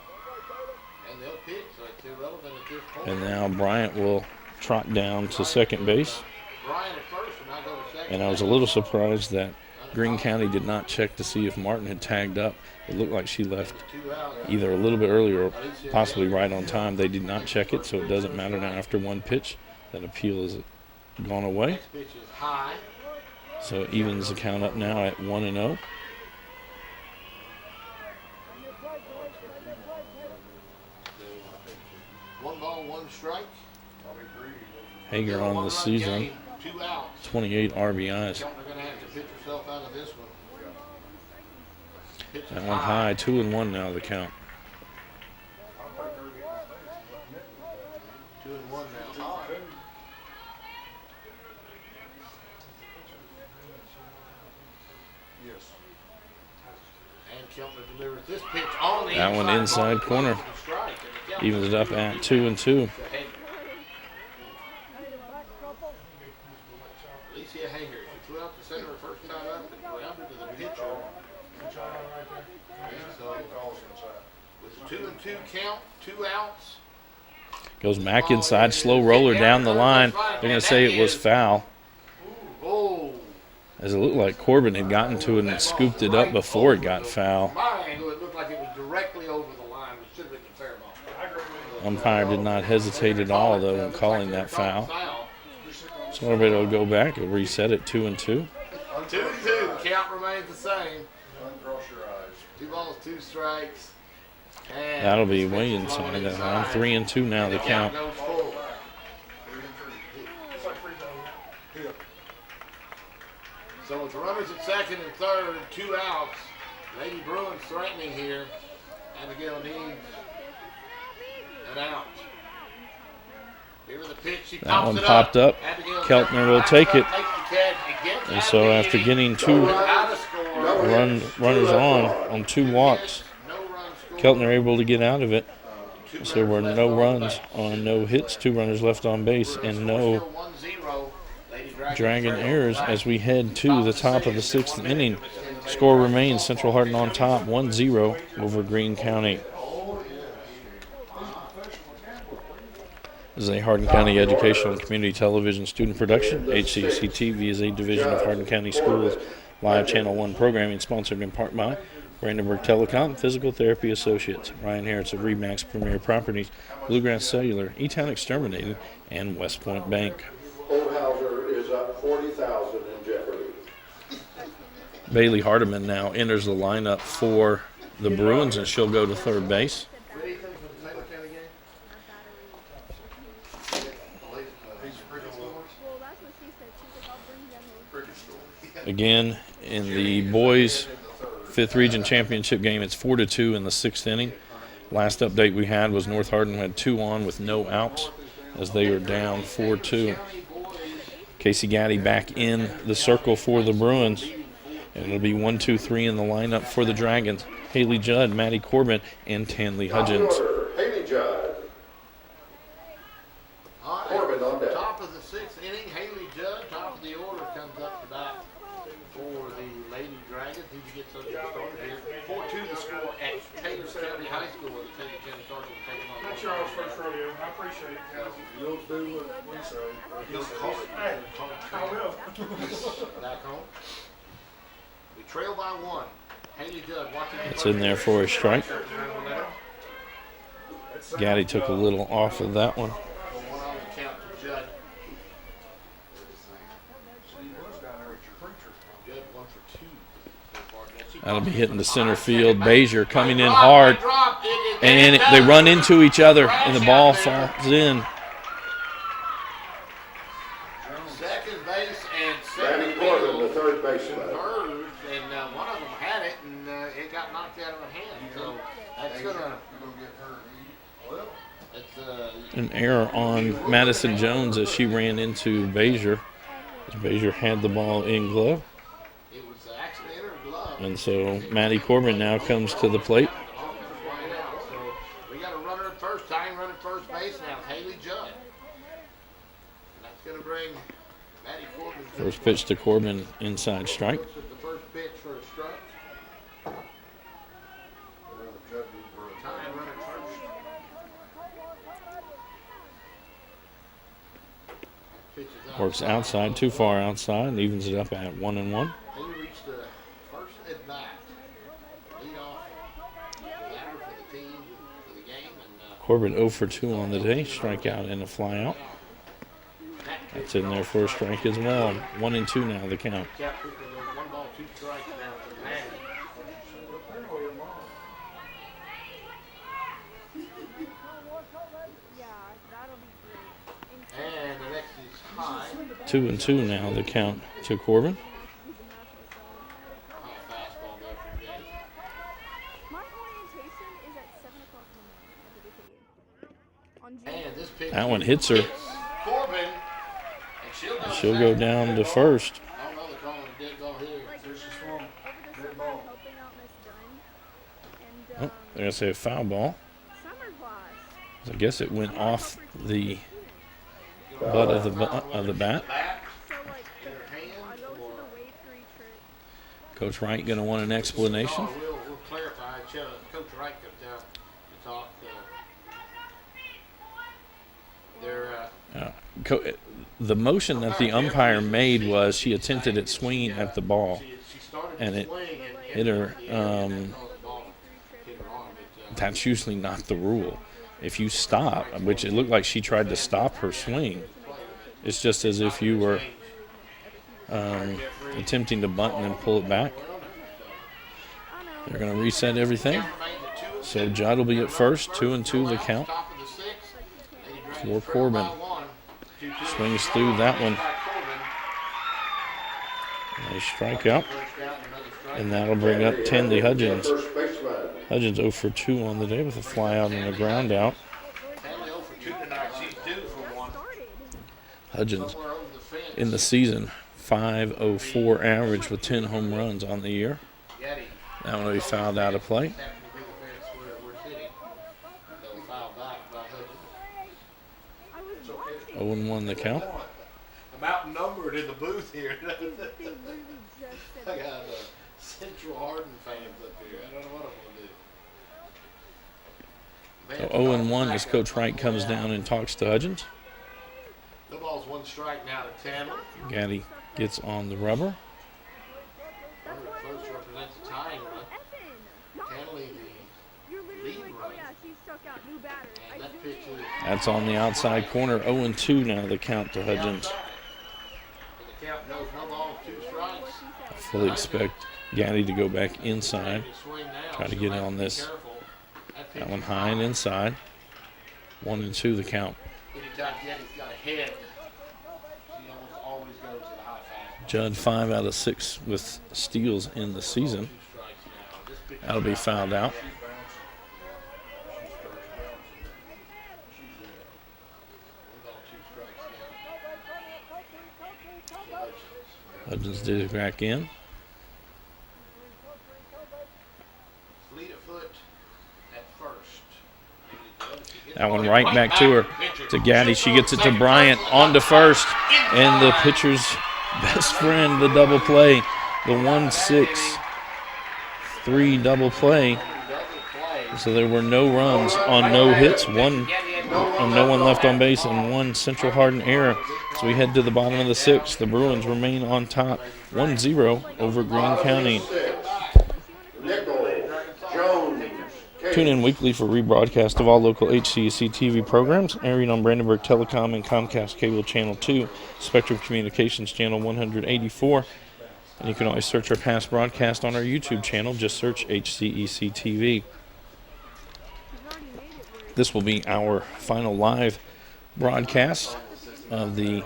And they'll pitch, so it's irrelevant at this point. And now Bryant will trot down to second base. Bryant at first, and I go to second. And I was a little surprised that Greene County did not check to see if Martin had tagged up. It looked like she left 2 out. either a little bit earlier or possibly right on time. They did not check it, so it doesn't matter now. After one pitch, that appeal is gone away. Next pitch is high. So it evens the count up now at 1-0. One ball, one strike. Hager on the season, Game, 2 outs. 28 RBIs. Keltner gonna have to pitch herself out of this one. Pitch is That one high, 2-1 now the count. 2-1 now. And Keltner delivers this pitch on the That one inside corner. Strike. And Evens it up at 2-2. Alicia Hager, she flew out the center her first time up and grounded to the pitcher. And so, with a 2-2 count, 2 outs. Goes back inside, slow roller down the line. They're going to say it was foul, Oh, as it looked like Corbin had gotten to it and scooped it up before it got foul. my angle, it looked like it was directly over the line, which should have been a fair ball. Umpire did not hesitate at all, though, in calling that foul. So everybody will go back and reset it 2-2. 2-2, count remains the same. 2 balls, 2 strikes. And That'll be way inside that line. 3-2 now the count. goes forward. So with the runners at second and third, 2 outs. Lady Bruins threatening here. Abigail needs an out. Here's the pitch. She That pops one it popped up. Abigail Keltner will take it. takes the catch and gets And so after getting 2 out of score. runners on 2 walks, No run scored. Keltner able to get out of it. So there were no runs on no hits, 2 runners left on base, and no 1-0. Lady Dragons dragon trail. errors as we head to the top of the 6th inning. Score remains Central Hardin on top, 1-0 over Greene County. This is a Hardin County Educational and Community Television student production. HCEC-TV is a division of Hardin County Schools live Channel 1 programming sponsored in part by Brandenburg Telecom, Physical Therapy Associates, Ryan Harris of Remax Premier Properties, Bluegrass Cellular, E-Town Exterminating, and West Point Bank. Oldhauser is up 40,000 in jeopardy. Bailey Hardiman now enters the lineup for the Bruins, and she'll go to third base. What do you think of the Taylor County game? Again, in the boys' 5th Region Championship game, it's 4-2 in the 6th inning. Last update we had was North Hardin had 2 on with no outs as they are down 4-2. Casey Gaddy back in the circle for the Bruins. And it'll be 1, 2, 3 in the lineup for the Dragons. Haley Judd, Maddie Corbin, and Tanley Hudgens. Haley Judd. Corbin on deck. Top of the 6th inning, Haley Judd, top of the order, comes up to bat for the Lady Dragons. He gets us started here. 4-2 the score at Taylor County High School, where the Taylor County Cardinals are taking on. That's y'all's first rodeo. I appreciate it, guys. You'll do what we say. Hey, I will. Back home. We trail by 1. Haley Judd watching. It's in there for a strike. Gaddy took a little off of that one. One on the count to Judd. Judd 1 for 2 so far. That'll be hitting the center field. Bazier coming in hard. And they run into each other, and the ball falls in. Second base and Maddie second Corbin, the field third baseman. converged, and one of them had it, and it got knocked out of her hand. So that's gonna. It's An error on Madison Jones as she ran into Bazier. Bazier had the ball in glove. it was an accident in her glove. And so Maddie Corbin now comes to the plate. So we got a runner at first, tying runner at first base now. It's Haley Judd. And that's gonna bring Maddie Corbin. First pitch to Corbin, inside strike. Looks at the first pitch for a strike. Tying runner at first. Pitches Works outside, too far outside, and evens it up at 1-1. He reached the first at bat. Lead off batter for the team, for the game, and Corbin 0 for 2 on the day, strikeout and a flyout. That's in there for a strike as well. 1-2 now, the count. Cap Cooper goes 1 ball, 2 strikes now for Maddie. And the next is high. 2-2 now, the count to Corbin. High fastball there from Gaddy. My orientation is at 7 o'clock in the morning. And this pitch That one hits her. hits Corbin, and She'll go down to first. I don't know, they're calling a dead ball here. Over the summer, helping out Miss Dunn. Oh, And they're going to say a foul ball. summer class. I guess it went off the butt of the bat. So like, The bat. in her hand, I go to or the wave 3 trip. Coach Wright going to want an explanation. oh, we'll clarify. Coach Wright comes down to talk. The motion that the umpire made was she attempted at swinging at the ball. She started And to it swing hit her. hit her arm, but That's usually not the rule. If you stop, which it looked like she tried to stop her swing, it's just as if you were attempting to bunt and then pull it back. They're going to reset everything. So Judd will be at first, 2-2 the count top of the 6th. for Corbin. Swings through that one. Nice strikeout. And that'll bring up Tanley Hudgens. First baseman. Hudgens 0 for 2 on the day with a fly out and a ground out. Tanley 0 for 2 tonight. She's due for one. Hudgens Somewhere over the fence. in the season, 5.04 average with 10 home runs on the year. Gaddy That one will be fouled out of play. happened to be the fence where we're sitting. They'll foul back by Hudgens. 0-1 the count. I'm outnumbered in the booth here. They literally just I said got Central Hardin fans up here. I don't know what I'm So going to do. 0-1 as Coach Wright comes down and talks to Hudgens. The ball's 1 strike now to Tanner. Gaddy gets on the rubber. Runner at first represents a tying run. Tanley, You're literally lead like, run. oh yeah, she struck out, new batter. And that pitch is That's on the outside corner. 0-2 now the count to Hudgens. and the count goes no ball 2 strikes. Fully expect Gaddy to go back inside. Swing now. Try to get in on Be this. careful. That one high and inside. 1-2 the count. Anytime Getty's got a head, she almost always goes to the high fastball. Judd 5 out of 6 with steals in the season. 2 strikes now. This pitch That'll be fouled out. Hudgens did it back in. Fleetfoot at first. That one right back to her, to Gaddy. She gets it to Bryant on to first. And the pitcher's best friend, the double play. The 1-6-3 double play. So there were no runs on no hits, no one left on base, and 1 Central Hardin error. So we head to the bottom of the 6th. The Bruins remain on top, 1-0 over Greene County. Tune in weekly for rebroadcast of all local HCEC-TV programs, airing on Brandenburg Telecom and Comcast Cable Channel 2, Spectrum Communications Channel 184. And you can always search our past broadcast on our YouTube channel. Just search HCEC-TV. This will be our final live broadcast of the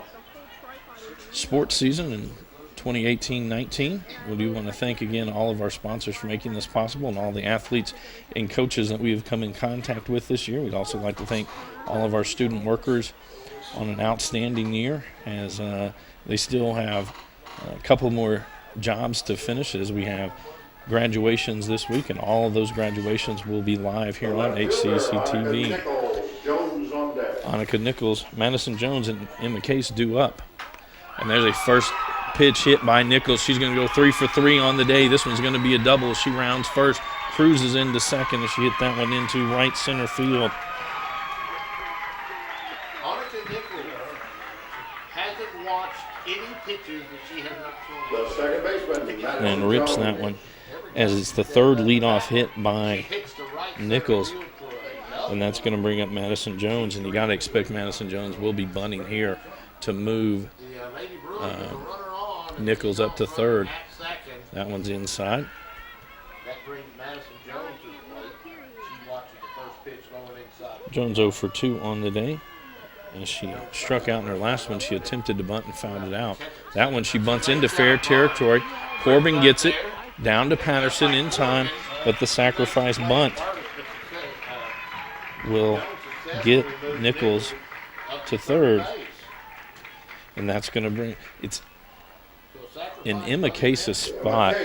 sports season in 2018-19. We do want to thank again all of our sponsors for making this possible and all the athletes and coaches that we have come in contact with this year. We'd also like to thank all of our student workers on an outstanding year, as they still have a couple more jobs to finish as we have graduations this week, and all of those graduations will be live here on HCEC-TV. Annika Nichols, Madison Jones, and Emma Case due up. And there's a first pitch hit by Nichols. She's going to go 3 for 3 on the day. This one's going to be a double. She rounds first, cruises into second, and she hit that one into right center field. Annika Nichols hasn't watched any pitches that she has not thrown. The second baseman. And rips that one, as it's the third leadoff hit by Nichols. And that's going to bring up Madison Jones. And you got to expect Madison Jones will be bunting here to move Nichols up to third. That one's inside. That brings Madison Jones to the plate. She watches the first pitch going inside. Jones 0 for 2 on the day. And she struck out in her last one. She attempted to bunt and fouled it out. That one she bunts into fair territory. Corbin gets it down to Patterson in time, but the sacrifice bunt will get Nichols to third. And that's going to bring it's in Emma Case's spot,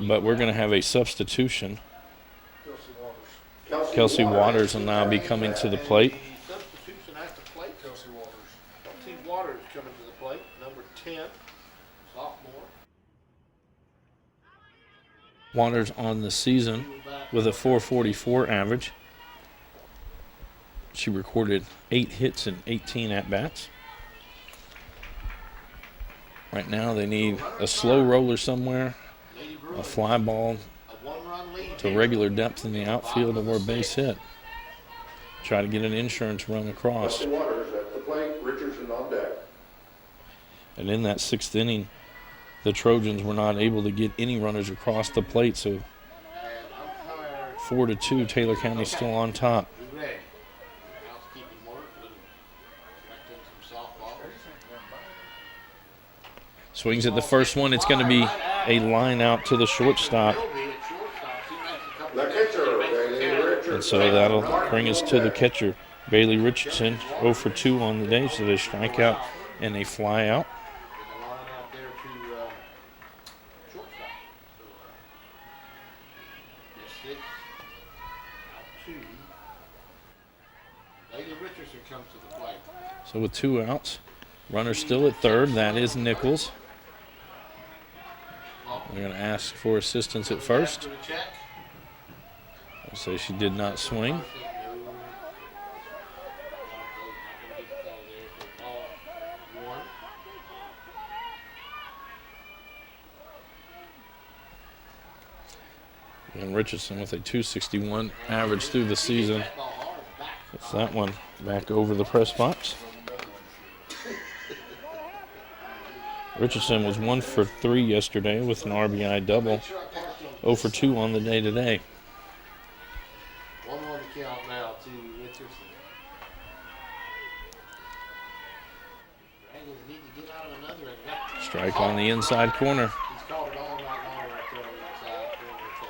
but we're going to have a substitution. Kelsey Waters will now be coming to the plate. Substitution at the plate. Kelsey Waters coming to the plate, number 10, sophomore. Waters on the season with a .444 average. She recorded 8 hits and 18 at-bats. Right now they need a slow roller somewhere, a fly ball to regular depth in the outfield, or a base hit. Try to get an insurance run across. Waters at the plate, Richardson on deck. And in that 6th inning, the Trojans were not able to get any runners across the plate, so 4-2, Taylor County still on top. Swings at the first one. It's going to be a line out to the shortstop. And so that'll bring us to the catcher, Bailey Richardson, 0 for 2 on the day. So they strike out and a fly out. So with 2 outs, runner still at third. That is Nichols. They're going to ask for assistance at first. I'll say she did not swing. And Richardson with a .261 average through the season. Puts that one back over the press box. Richardson was 1 for 3 yesterday with an RBI double. 0 for 2 on the day today. 1-1 to count now to Richardson. Dragons need to get out of another and that. Strike on the inside corner. He's called it all night long right there on the inside corner, so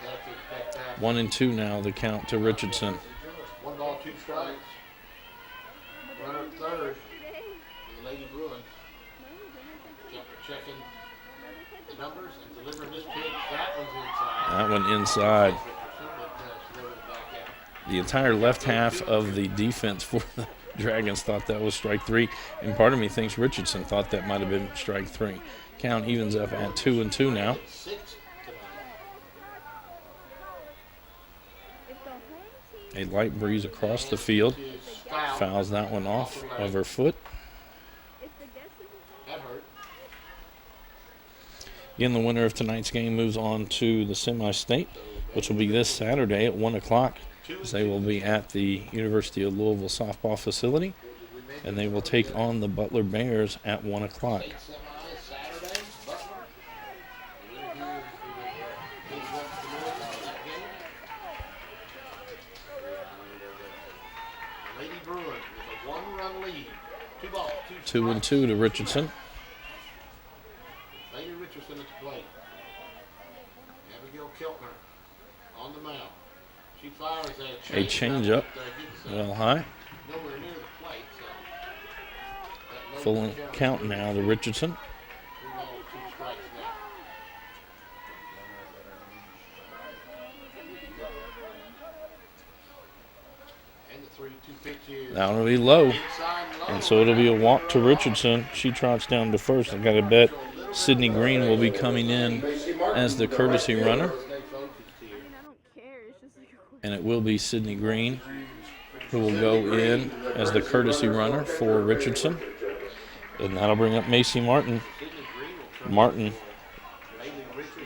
you have to expect that. 1 and 2 now, the count to Richardson. 1 ball, 2 strikes. Runner at third for the Lady Bruins. Checking the numbers and delivering this pitch. That one's inside. That one inside. But delivered it back out. The entire left half of the defense for the Dragons thought that was strike 3, and part of me thinks Richardson thought that might have been strike 3. Count evens up at 2 and 2 now. 6 tonight. A light breeze across the field. Fouls that one off of her foot. That hurt. Again, the winner of tonight's game moves on to the semi-state, which will be this Saturday at 1 o'clock. As they will be at the University of Louisville softball facility, and they will take on the Butler Bears at 1 o'clock. State semis Saturday, Butler. The winner here moves up to the north on that game. The Lady Bruins with a 1-run lead. 2 balls, 2 2 and 2 to Richardson. Lady Richardson at the plate. Abigail Keltner on the mound. She fires A change-up. Well high. Nowhere near the plate, so that Full low count now to Richardson. 3 balls, 2 strikes now. And the 3-2 pitch is That will be low. inside low. And so it'll be a walk to Richardson. She trots down to first. I got to bet Sydney Green will be coming in as the courtesy runner. Stay focused here. I don't care. It's just like a quick. And it will be Sydney Green who will go in as the courtesy runner for Richardson. And that'll bring up Macy Martin. Martin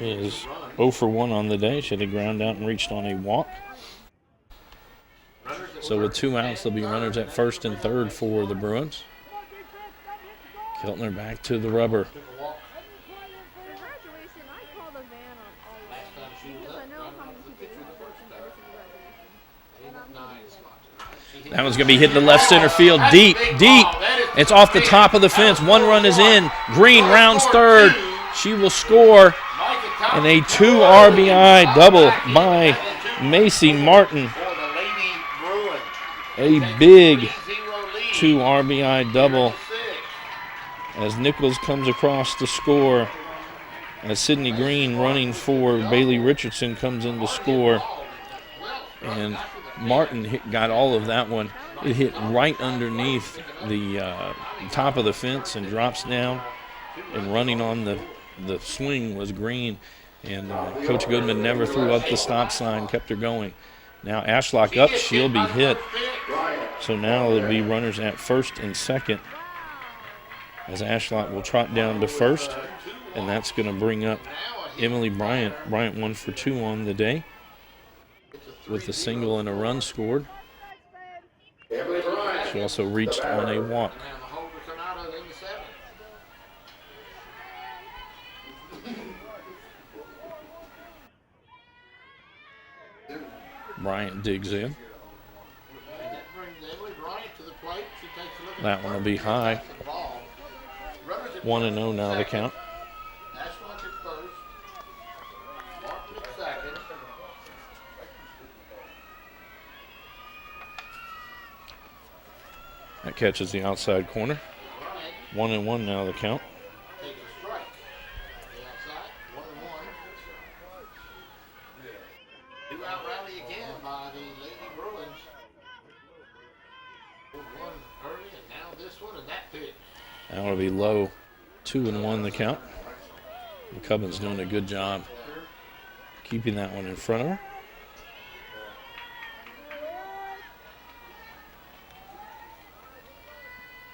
is 0 for 1 on the day. She had a ground out and reached on a walk. So with 2 outs, there'll be runners at first and third for the Bruins. Keltner back to the rubber. Took a walk For graduation, I call the van on all of last time she was because up. I know Running how off many the people pitcher have the first worked in time. person graduation. They ended up 9 spots tonight. She hit That one's going to be hitting the left center field deep, deep. It's off the top of the fence. 1 run is in. Green rounds third. She will score. And a 2 RBI double by Macy Martin. for the Lady Bruins. A big 3-0 lead. 2 RBI double 6. as Nichols comes across to score. As Sydney Green running for Bailey Richardson comes in to score. And Martin got all of that one. It hit right underneath the top of the fence and drops down. And running on the swing was Green. And Coach Goodman never threw up the stop sign, kept her going. Now Ashlock up, she'll be hit. So now it'll be runners at first and second. As Ashlock will trot down to first. And that's going to bring up Emily Bryant. Bryant 1 for 2 on the day with a single and a run scored. Emily Bryant. She also reached on a walk. Now the holder come out of it in the 7th. Bryant digs in. And that brings Emily Bryant to the plate. She takes a look at That one will be high. the ball. Runners at 1-0 now the count. Ashlock at first. Martin at second. That catches the outside corner. Bryant 1-1 now the count. takes a strike. The outside, 1-1. 2-out rally again by the Lady Bruins. 1 early, and now this one, and that pitch. That will be low. 2-1 the count. McCubbin's doing a good job keeping that one in front of her.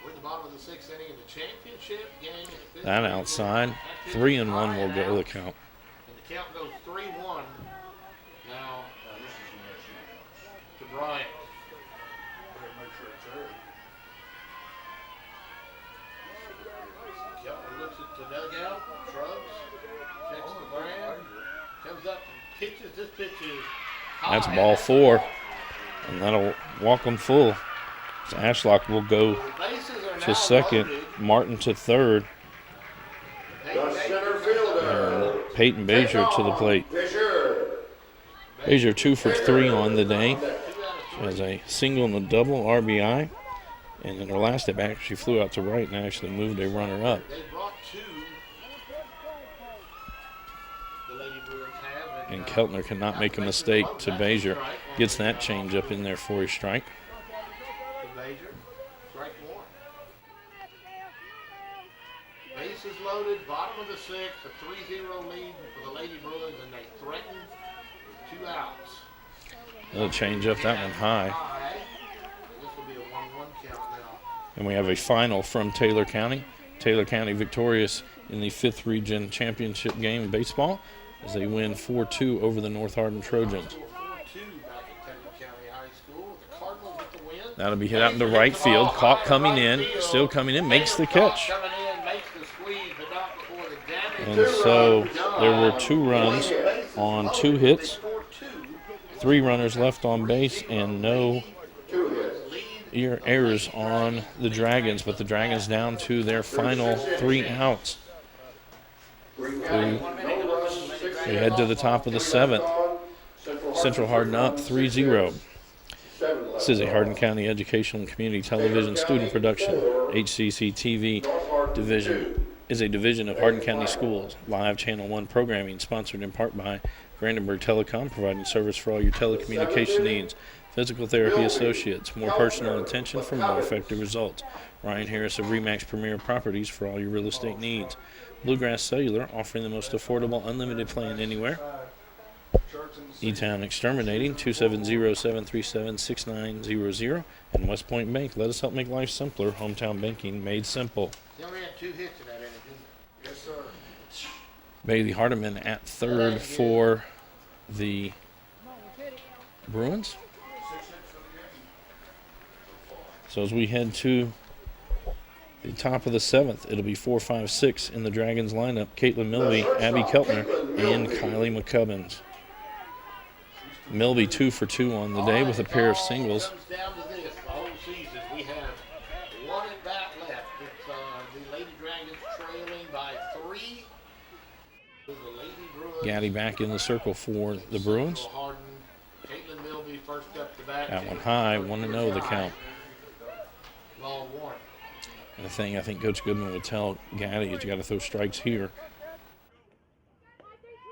We're in the bottom of the 6th inning in the championship game. That outside. 3-1 will go the count. And the count goes 3-1 now to Bryant. Make sure it's there. Keltner the dugout, shrugs, checks the ground, comes up and pitches. This pitch is high. That's ball 4, and that'll walk them full. So Ashlock will go Bases are to now second, loaded. Martin to third, The center fielder. and Peyton Bazier to the plate. Fisher. Bazier 2 for 3 on the day. She has a single and a double RBI. And in her last at bat, she flew out to right and actually moved a runner up. They brought 2. The Lady Bruins have. And Keltner cannot make a mistake to Bazier. Gets that change up in there for a strike. To Bazier. Strike 1. Bases loaded, bottom of the 6th, a 3-0 lead for the Lady Bruins, and they threaten 2 outs. They'll change up that one high. This will be a 1-1 count now. And we have a final from Taylor County. Taylor County victorious in the 5th Region Championship game in baseball as they win 4-2 over the North Hardin Trojans. 4-2 back at Taylor County High School. The Cardinals with the win. That'll be hit out in the right field. Caught coming in, still coming in, makes the catch. Coming in, makes the squeeze, but not before the damage. And so there were 2 runs on 2 hits, 3 runners left on base, and no errors on the Dragons, but the Dragons down to their final 3 outs. We head to the top of the 7th. Central Hardin up 3-0. This is a Hardin County Educational and Community Television student production. HCEC-TV division is a division of Hardin County Schools. Live Channel 1 programming sponsored in part by Brandenburg Telecom, providing service for all your telecommunication needs. Physical Therapy Associates, more personal attention for more effective results. Ryan Harris of Remax Premier Properties for all your real estate needs. Bluegrass Cellular, offering the most affordable unlimited plan anywhere. E-Town Exterminating, 270-737-6900. And West Point Bank, let us help make life simpler. Hometown banking made simple. He only had 2 hits in that inning. Yes, sir. Bailey Hardiman at third for the Bruins. So as we head to the top of the 7th, it'll be 4, 5, 6 in the Dragons lineup. Caitlin Milby, Abby Keltner, and Kylie McCubbins. Milby 2 for 2 on the day with a pair of singles. Comes down to this, the whole season. We have 1 at bat left. It's the Lady Dragons trailing by 3. The Lady Bruins. Gaddy back in the circle for the Bruins. Hardin, Caitlin Milby first up the bat. That one high, 1-0 the count. Ball 1. And the thing I think Coach Goodman would tell Gaddy is you got to throw strikes here.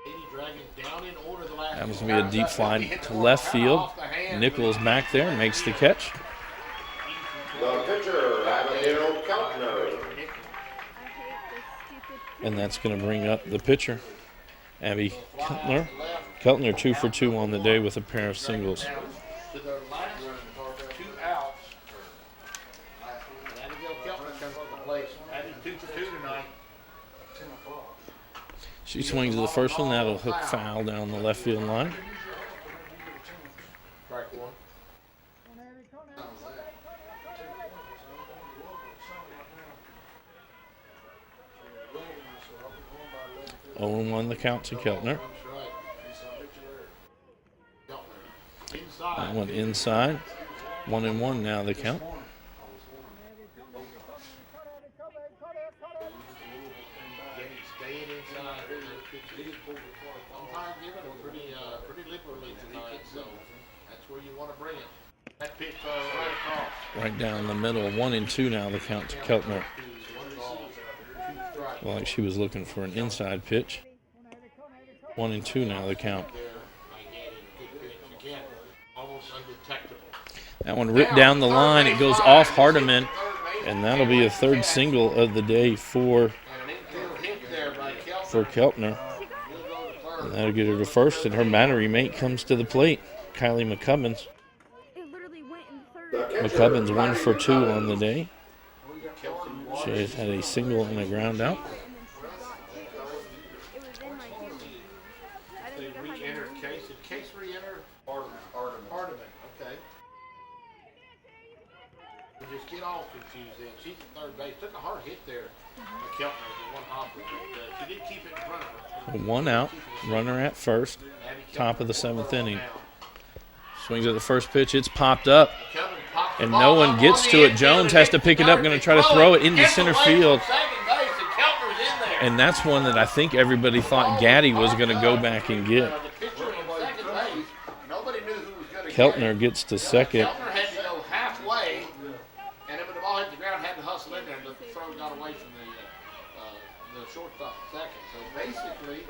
Lady Dragons down in order the last. That was going to be a deep fly to left field. Nichols back there makes the catch. The pitcher, Abigail Keltner. I hate this stupid. And that's going to bring up the pitcher, Abby Keltner. Keltner 2 for 2 on the day with a pair of singles. To their last 2 outs. Abigail Keltner comes to the plate. Abby's 2 for 2 tonight. She swings to the first one. That'll hook foul down the left field line. Strike 1. 0-1 the count to Keltner. That one inside. 1-1 now the count. Staying inside. Umpire giving them pretty liberally tonight, so that's where you want to bring it. That pitch right across. Right down the middle. 1-2 now the count to Keltner. 1 ball, 2 strikes. Well, like she was looking for an inside pitch. 1-2 now the count. Again, almost undetectable. That one ripped down the line. It goes off Hardiman, and that'll be a 3rd single of the day for And an infield hit there by Keltner. Keltner. And that'll get her to first, and her battery mate comes to the plate, Kylie McCubbins. It literally went in third. McCubbins 1 for 2 on the day. She has had a single and a ground out. And then she got hit. It was in my hand. I They didn't know how to re-entered move. Case. Did Case re-enter? Hardiman. Okay. You just get all confused then. She's at third base. Took a hard hit there Keltner the one hopper, but she did keep it in front of her. One out, runner at first, top of the 7th inning. Swings at the first pitch, it's popped up, and no one gets to it. Jones has to pick it up, going to try to throw it into center field. And that's one that I think everybody thought Gaddy was going to go back and get. Keltner gets to second. Keltner had to go halfway, and then when the ball hit the ground, had to hustle in there, and the throw got away from the shortstop second. So basically,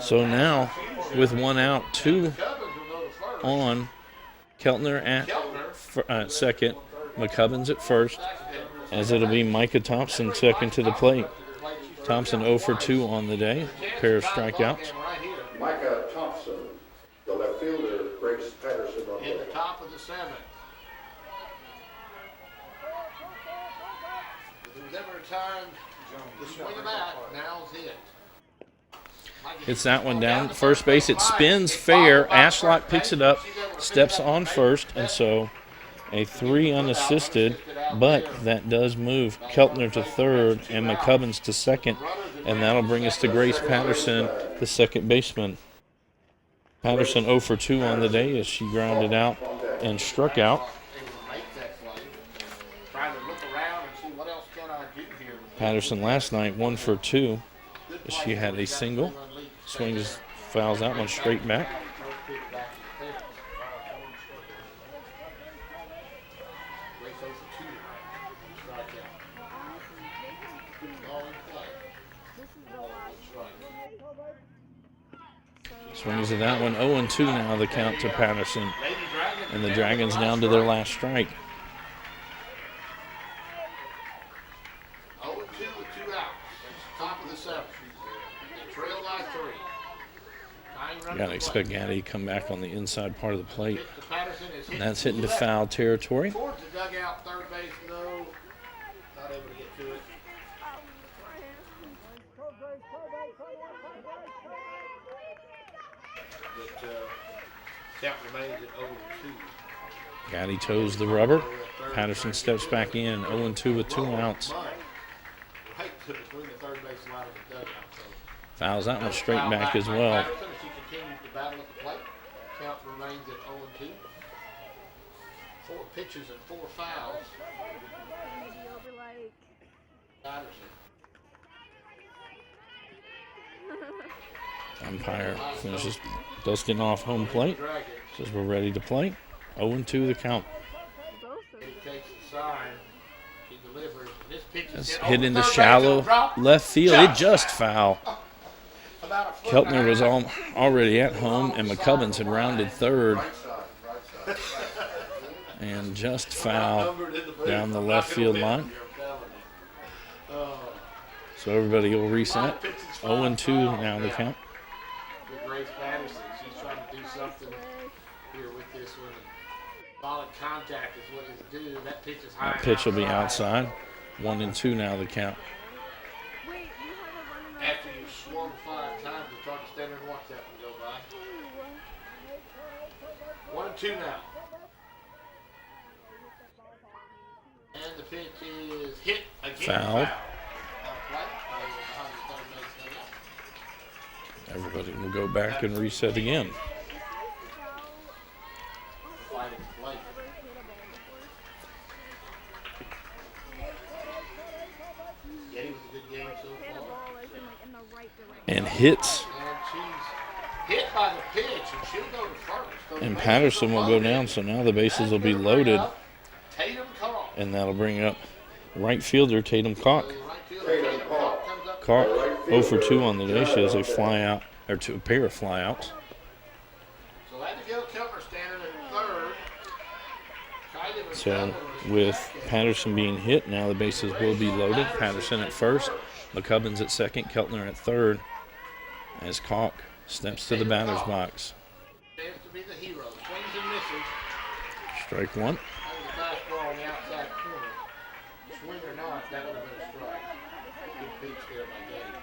So now, with one out, two Cubbins will go to first. on, Keltner at second, McCubbins at first, as it'll be Micah Thompson second to the plate. Thompson 0 for 2 on the day, pair of strikeouts. Micah Thompson, the left fielder, Grace Patterson on In the the top of the 7th. If there was ever a time to swing a bat, now's it. Hits that one down first base. It spins fair. Ashlock picks it up, steps on first, and so a 3 unassisted, but that does move Keltner to third and McCubbins to second, and that'll bring us to Grace Patterson, the second baseman. Patterson 0 for 2 on the day as she grounded out and struck out. Patterson last night 1 for 2. She had a single. Swings, fouls that one straight back. Swings at that one. 0-2 now the count to Patterson. And the Dragons down to their last strike. 0-2 with 2 outs. Top of the 7th. They trail by 3. You gotta expect Gaddy to come back on the inside part of the plate. And that's hitting to foul territory. Towards the dugout, third base, no. Not able to get to it. But count remains at 0-2. Gaddy toes the rubber. Patterson steps back in. 0-2 with 2 outs. Right between the third base line and the dugout. So Fouls that one straight back as well. Patterson, she continues to battle at the plate. Count remains at 0-2. 4 pitches and 4 fouls. Maybe over like Patterson. Umpire finishes dusting off home plate. Says we're ready to play. 0-2 the count. He takes the sign. He delivers. And this pitch is It's hit hit over into third base shallow and drop. left field. It just foul. About a foot Keltner and a was half. already at home, and McCubbins had rounded third. And just foul down the left field line. So everybody will reset. 0-2 now the count. Good Grace Patterson. She's trying to do something here with this one. Solid contact is what is due. That pitch is high. That pitch will be outside. 1-2 now the count. wait, you have a running After you swung 5 times, it's hard to stand there and watch that one go by. 1-2 now. And the pitch is hit again. Foul. Everybody will go back and reset again. Fighting play. Getty was a good game so Hit a far. ball as in like in the right direction. And hits. And she's hit by the pitch, and she'll go to first. So the And bases Patterson are will go loaded. down, so now the bases will be That's gonna bring loaded. up Tatum Cock. And that'll bring up right fielder Tatum Cock. The right fielder, Tatum Cock comes up. Cock 0 for 2 on the day. She has a fly out, or a pair of flyouts. So Abigail Keltner standing at third. Kylie was So down in the with second. Patterson being hit, now the bases will be loaded. Patterson at first, McCubbins at second, Keltner at third, as Cock steps to the batter's box. Stands to be the hero. Swings and misses. Strike one. That was a fastball on the outside corner. Swing or not, that would have been a strike. Good pitch there by Getty.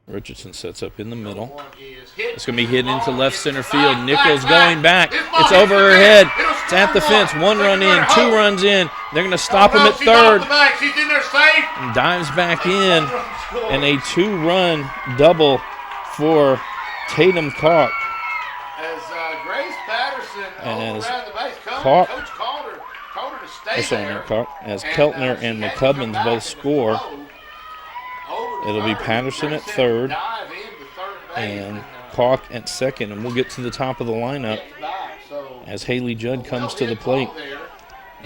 Richardson sets up in the middle. One is hit. It's going to be hit into left center field. Nichols going back. It's over her head. It's at the fence. 1 run in, 2 runs in. They're going to stop him at third. She's in there safe. And dives back in. And a 2-run double for Tatum Calk. As Grace Patterson As around the base, Calk- Coach called her to stay Sorry, there. not Calk. As Keltner and McCubbins both score. It'll be Patterson at third and Calk at second. And we'll get to the top of the lineup as Haley Judd comes to the plate.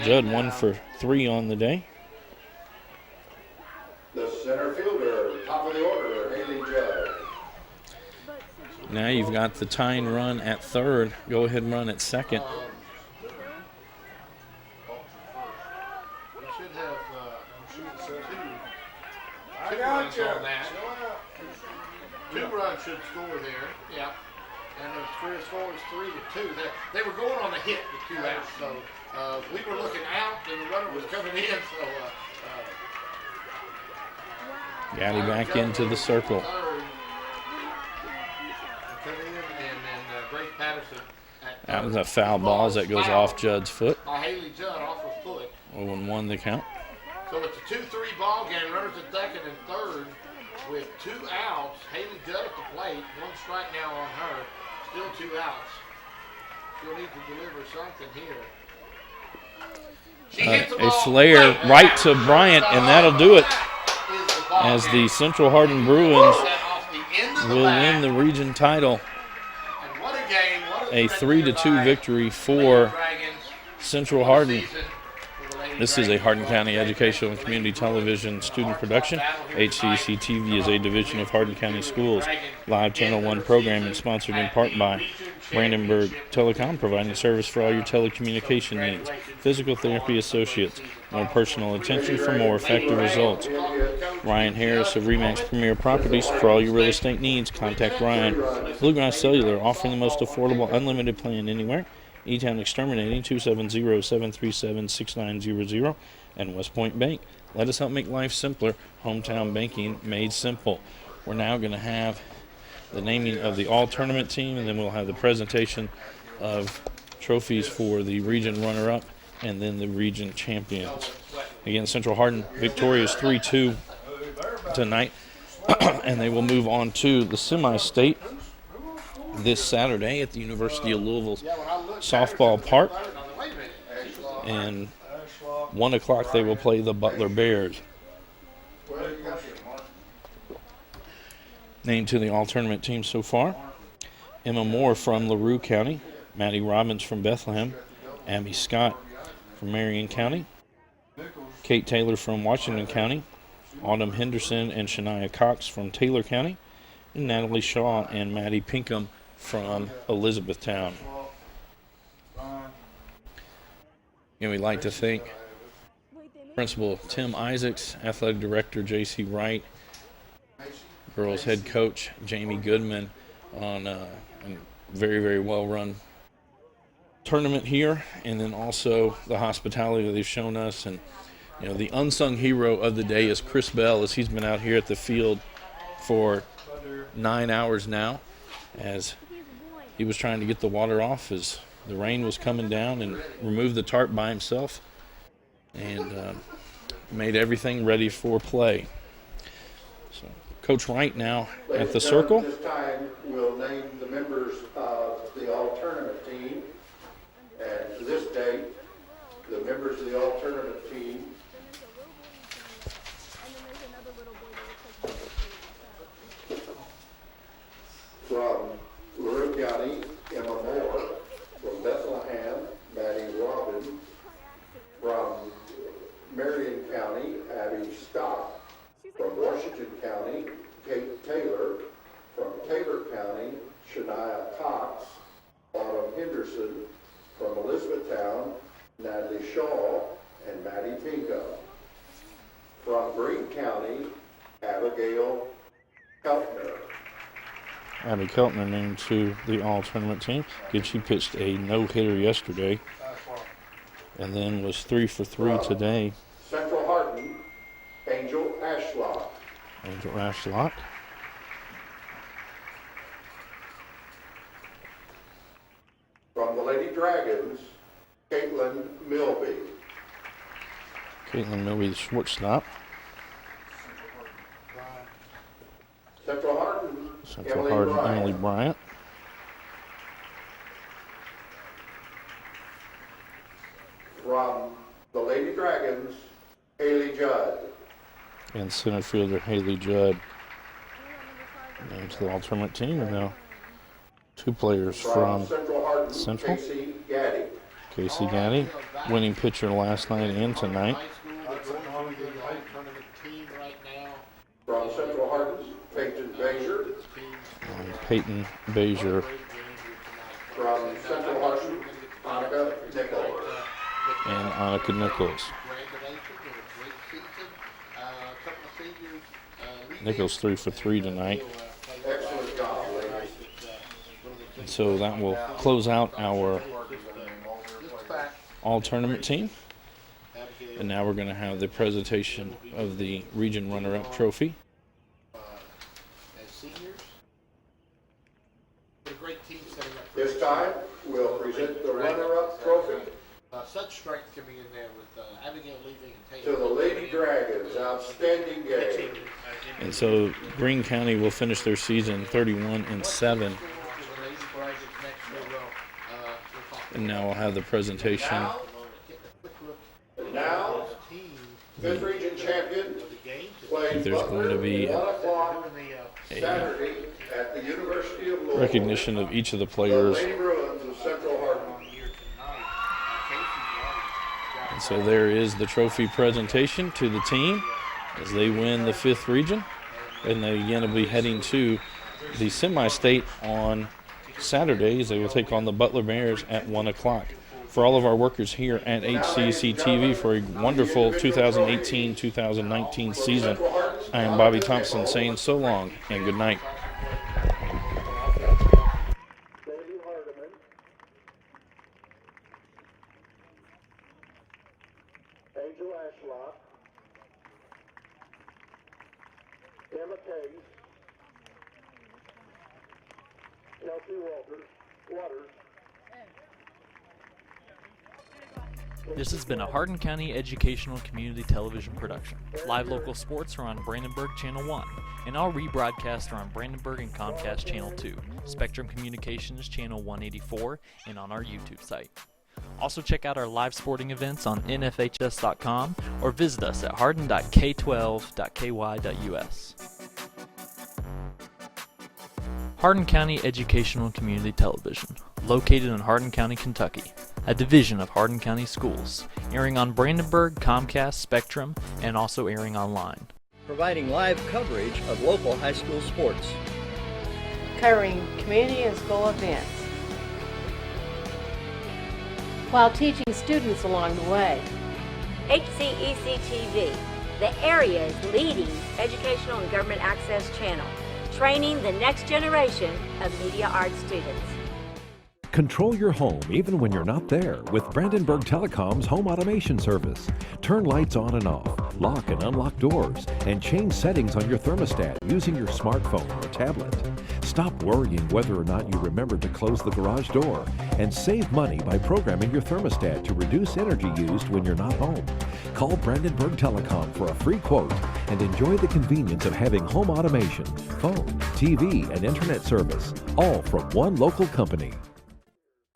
Judd 1 for 3 on the day. The center fielder, top of the order, Haley Judd. Now you've got the tying run at third. Go ahead and run at second. You should have two I runs got you. on that. 2 runs should score there. Yeah. And the score is 3-2. They were going on a hit with 2 outs. So we were looking out and the runner was coming in. So Got him back into the circle. Come in and then Grace Patterson. That was a foul ball that goes off Judd's foot. By Haley Judd off her foot. 0-1 the count. So it's a 2-3 ball game. Runners at second and third with 2 outs. Haley Judd at the plate. 1 strike now on her. Still 2 outs. She'll need to deliver something here. She hits the A ball flare way right back. to Bryant, and that'll do it That is the ball as game. the Central Hardin Bruins That off the end of the will bat. win the region title. And what a game. What A threat 3-2 by victory Lady for Dragons. Central Hardin. Season for the Lady This is a Dragons. Hardin County Educational and Community Television student production. HCEC-TV is a division of Hardin County Schools. Live Channel 1 programming sponsored in part by Brandenburg Telecom, providing service for all your telecommunication needs. Physical Therapy Associates, more personal attention for more effective results. Ryan Harris of Remax Premier Properties, for all your real estate needs, contact Ryan. Bluegrass Cellular, offering the most affordable unlimited plan anywhere. E-Town Exterminating, 270-737-6900. And West Point Bank. Let us help make life simpler. Hometown banking made simple. We're now going to have the naming of the all-tournament team, and then we'll have the presentation of trophies for the region runner-up and then the region champions. Again, Central Hardin victorious 3-2 tonight, and they will move on to the semi-state this Saturday at the University of Louisville softball park. And 1 o'clock they will play the Butler Bears. Named to the all-tournament team so far: Emma Moore from LaRue County, Maddie Robbins from Bethlehem, Abby Scott from Marion County, Kate Taylor from Washington County, Autumn Henderson and Shania Cox from Taylor County, and Natalie Shaw and Maddie Pinkham from Elizabethtown. And we'd like to thank Principal Tim Isaacs, Athletic Director J.C. Wright, girls head coach Jamie Goodman on a very, very well-run tournament here, and then also the hospitality that they've shown us. And you know, the unsung hero of the day is Chris Bell, as he's been out here at the field for 9 hours now, as he was trying to get the water off as the rain was coming down, and removed the tarp by himself and made everything ready for play. So Coach Wright now at the circle. This time we'll name the members of the all-tournament team. And to this date, the members of the all-tournament team from LaRue County, Emma Moore; from Bethlehem, Maddie Robin; from Marion County, Abby Scott; from Washington County, Kate Taylor; from Taylor County, Shania Cox; Autumn Henderson; from Elizabethtown, Natalie Shaw and Maddie Pinkham; from Greene County, Abigail Keltner. Abby Keltner named to the all-tournament team. Again, she pitched a no-hitter yesterday and then was 3 for 3 today. Central Hardin, Angel Ashlock. Angel Ashlock. Dragons, Caitlin Milby. Caitlin Milby, the shortstop. Central Hardin, Central Hardin, Emily Bryant. From the Lady Dragons, Haley Judd. And center fielder Haley Judd. Named to the alternate team, and now two players from Central Hardin, Central. Casey Gaddy. Casey Gaddy, winning pitcher last night and tonight. From Central Hardin, Peyton Bazier. And Peyton Bazier. From Central Hardin, Annika Nichols. And Annika Nichols. Nichols 3 for 3 tonight. Excellent job, ladies. And so that will close out our all-tournament team. And now we're going to have the presentation of the region runner-up trophy. This time, we'll present the runner-up trophy Such strength coming in there with Abigail leaving and to the Lady Dragons. Outstanding game. And so Greene County will finish their season 31-7. And now we'll have the presentation. Now, fifth region champion plays There's going to be 1 o'clock Saturday at the University of Louisville. recognition of each of the The players. Lady Bruins of Central Hardin. And so there is the trophy presentation to the team as they win the 5th region. And they again will be heading to the semi-state on Saturdays. They will take on the Butler Bears at 1 o'clock. For all of our workers here at HCEC-TV for a wonderful 2018-2019 season, I am Bobby Thompson saying so long and good night. Bailey Hardiman. Angel Ashlock. Emma Case. Kelsey Waters. This has been a Hardin County Educational Community Television production. Live local sports are on Brandenburg Channel 1, and all rebroadcasts are on Brandenburg and Comcast Channel 2, Spectrum Communications Channel 184, and on our YouTube site. Also check out our live sporting events on nfhs.com or visit us at hardin.k12.ky.us. Hardin County Educational Community Television, located in Hardin County, Kentucky, a division of Hardin County Schools, airing on Brandenburg, Comcast, Spectrum, and also airing online. Providing live coverage of local high school sports. Covering community and school events, while teaching students along the way. HCEC-TV, the area's leading educational and government access channel, training the next generation of media arts students. Control your home even when you're not there with Brandenburg Telecom's home automation service. Turn lights on and off, lock and unlock doors, and change settings on your thermostat using your smartphone or tablet. Stop worrying whether or not you remember to close the garage door, and save money by programming your thermostat to reduce energy used when you're not home. Call Brandenburg Telecom for a free quote and enjoy the convenience of having home automation, phone, TV, and internet service, all from one local company.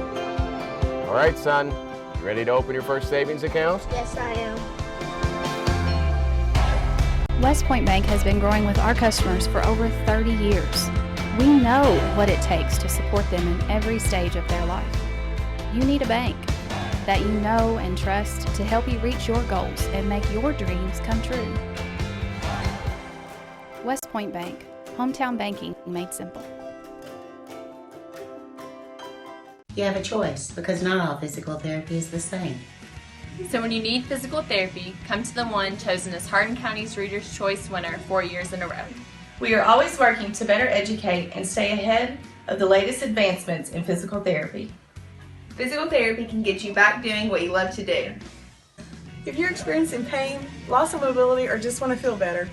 All right, son, you ready to open your first savings account? Yes, I am. West Point Bank has been growing with our customers for over 30 years. We know what it takes to support them in every stage of their life. You need a bank that you know and trust to help you reach your goals and make your dreams come true. West Point Bank, hometown banking made simple. You have a choice because not all physical therapy is the same. So when you need physical therapy, come to the one chosen as Hardin County's Reader's Choice winner 4 years in a row. We are always working to better educate and stay ahead of the latest advancements in physical therapy. Physical therapy can get you back doing what you love to do. If you're experiencing pain, loss of mobility, or just want to feel better,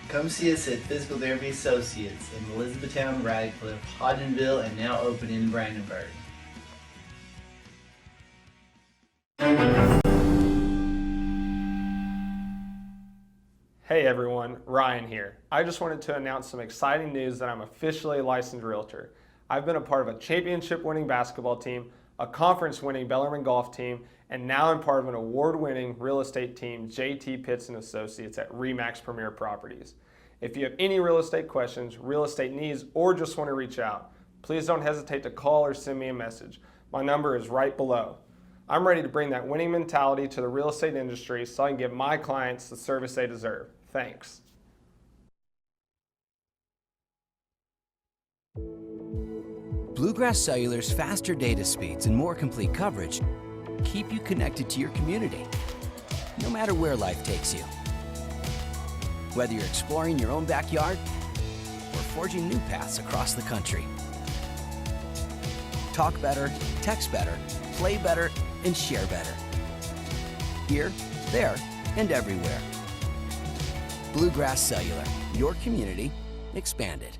come see us at Physical Therapy Associates in Elizabethtown, Radcliffe, Hodgenville, and now open in Brandenburg. Hey everyone, Ryan here. I just wanted to announce some exciting news that I'm officially a licensed realtor. I've been a part of a championship-winning basketball team, a conference-winning Bellarmine golf team, and now I'm part of an award-winning real estate team, JT Pitts & Associates at RE/MAX Premier Properties. If you have any real estate questions, real estate needs, or just want to reach out, please don't hesitate to call or send me a message. My number is right below. I'm ready to bring that winning mentality to the real estate industry so I can give my clients the service they deserve. Thanks. Bluegrass Cellular's faster data speeds and more complete coverage keep you connected to your community, no matter where life takes you. Whether you're exploring your own backyard or forging new paths across the country. Talk better, text better, play better, and share better. Here, there, and everywhere. Bluegrass Cellular, your community expanded.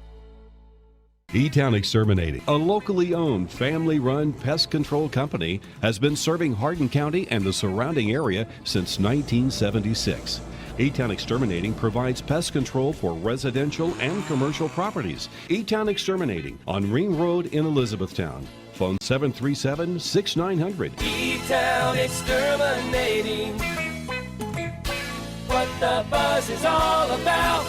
E-Town Exterminating, a locally owned, family-run pest control company, has been serving Hardin County and the surrounding area since 1976. E-Town Exterminating provides pest control for residential and commercial properties. E-Town Exterminating on Ring Road in Elizabethtown. Phone 737-6900. E-Town Exterminating. What the buzz is all about.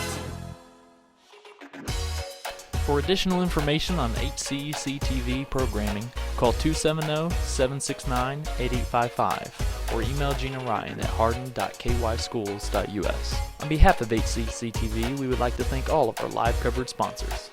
For additional information on HCEC-TV programming, call 270-769-8855 or email Gina Ryan at hardin.kyschools.us. On behalf of HCEC-TV, we would like to thank all of our live coverage sponsors.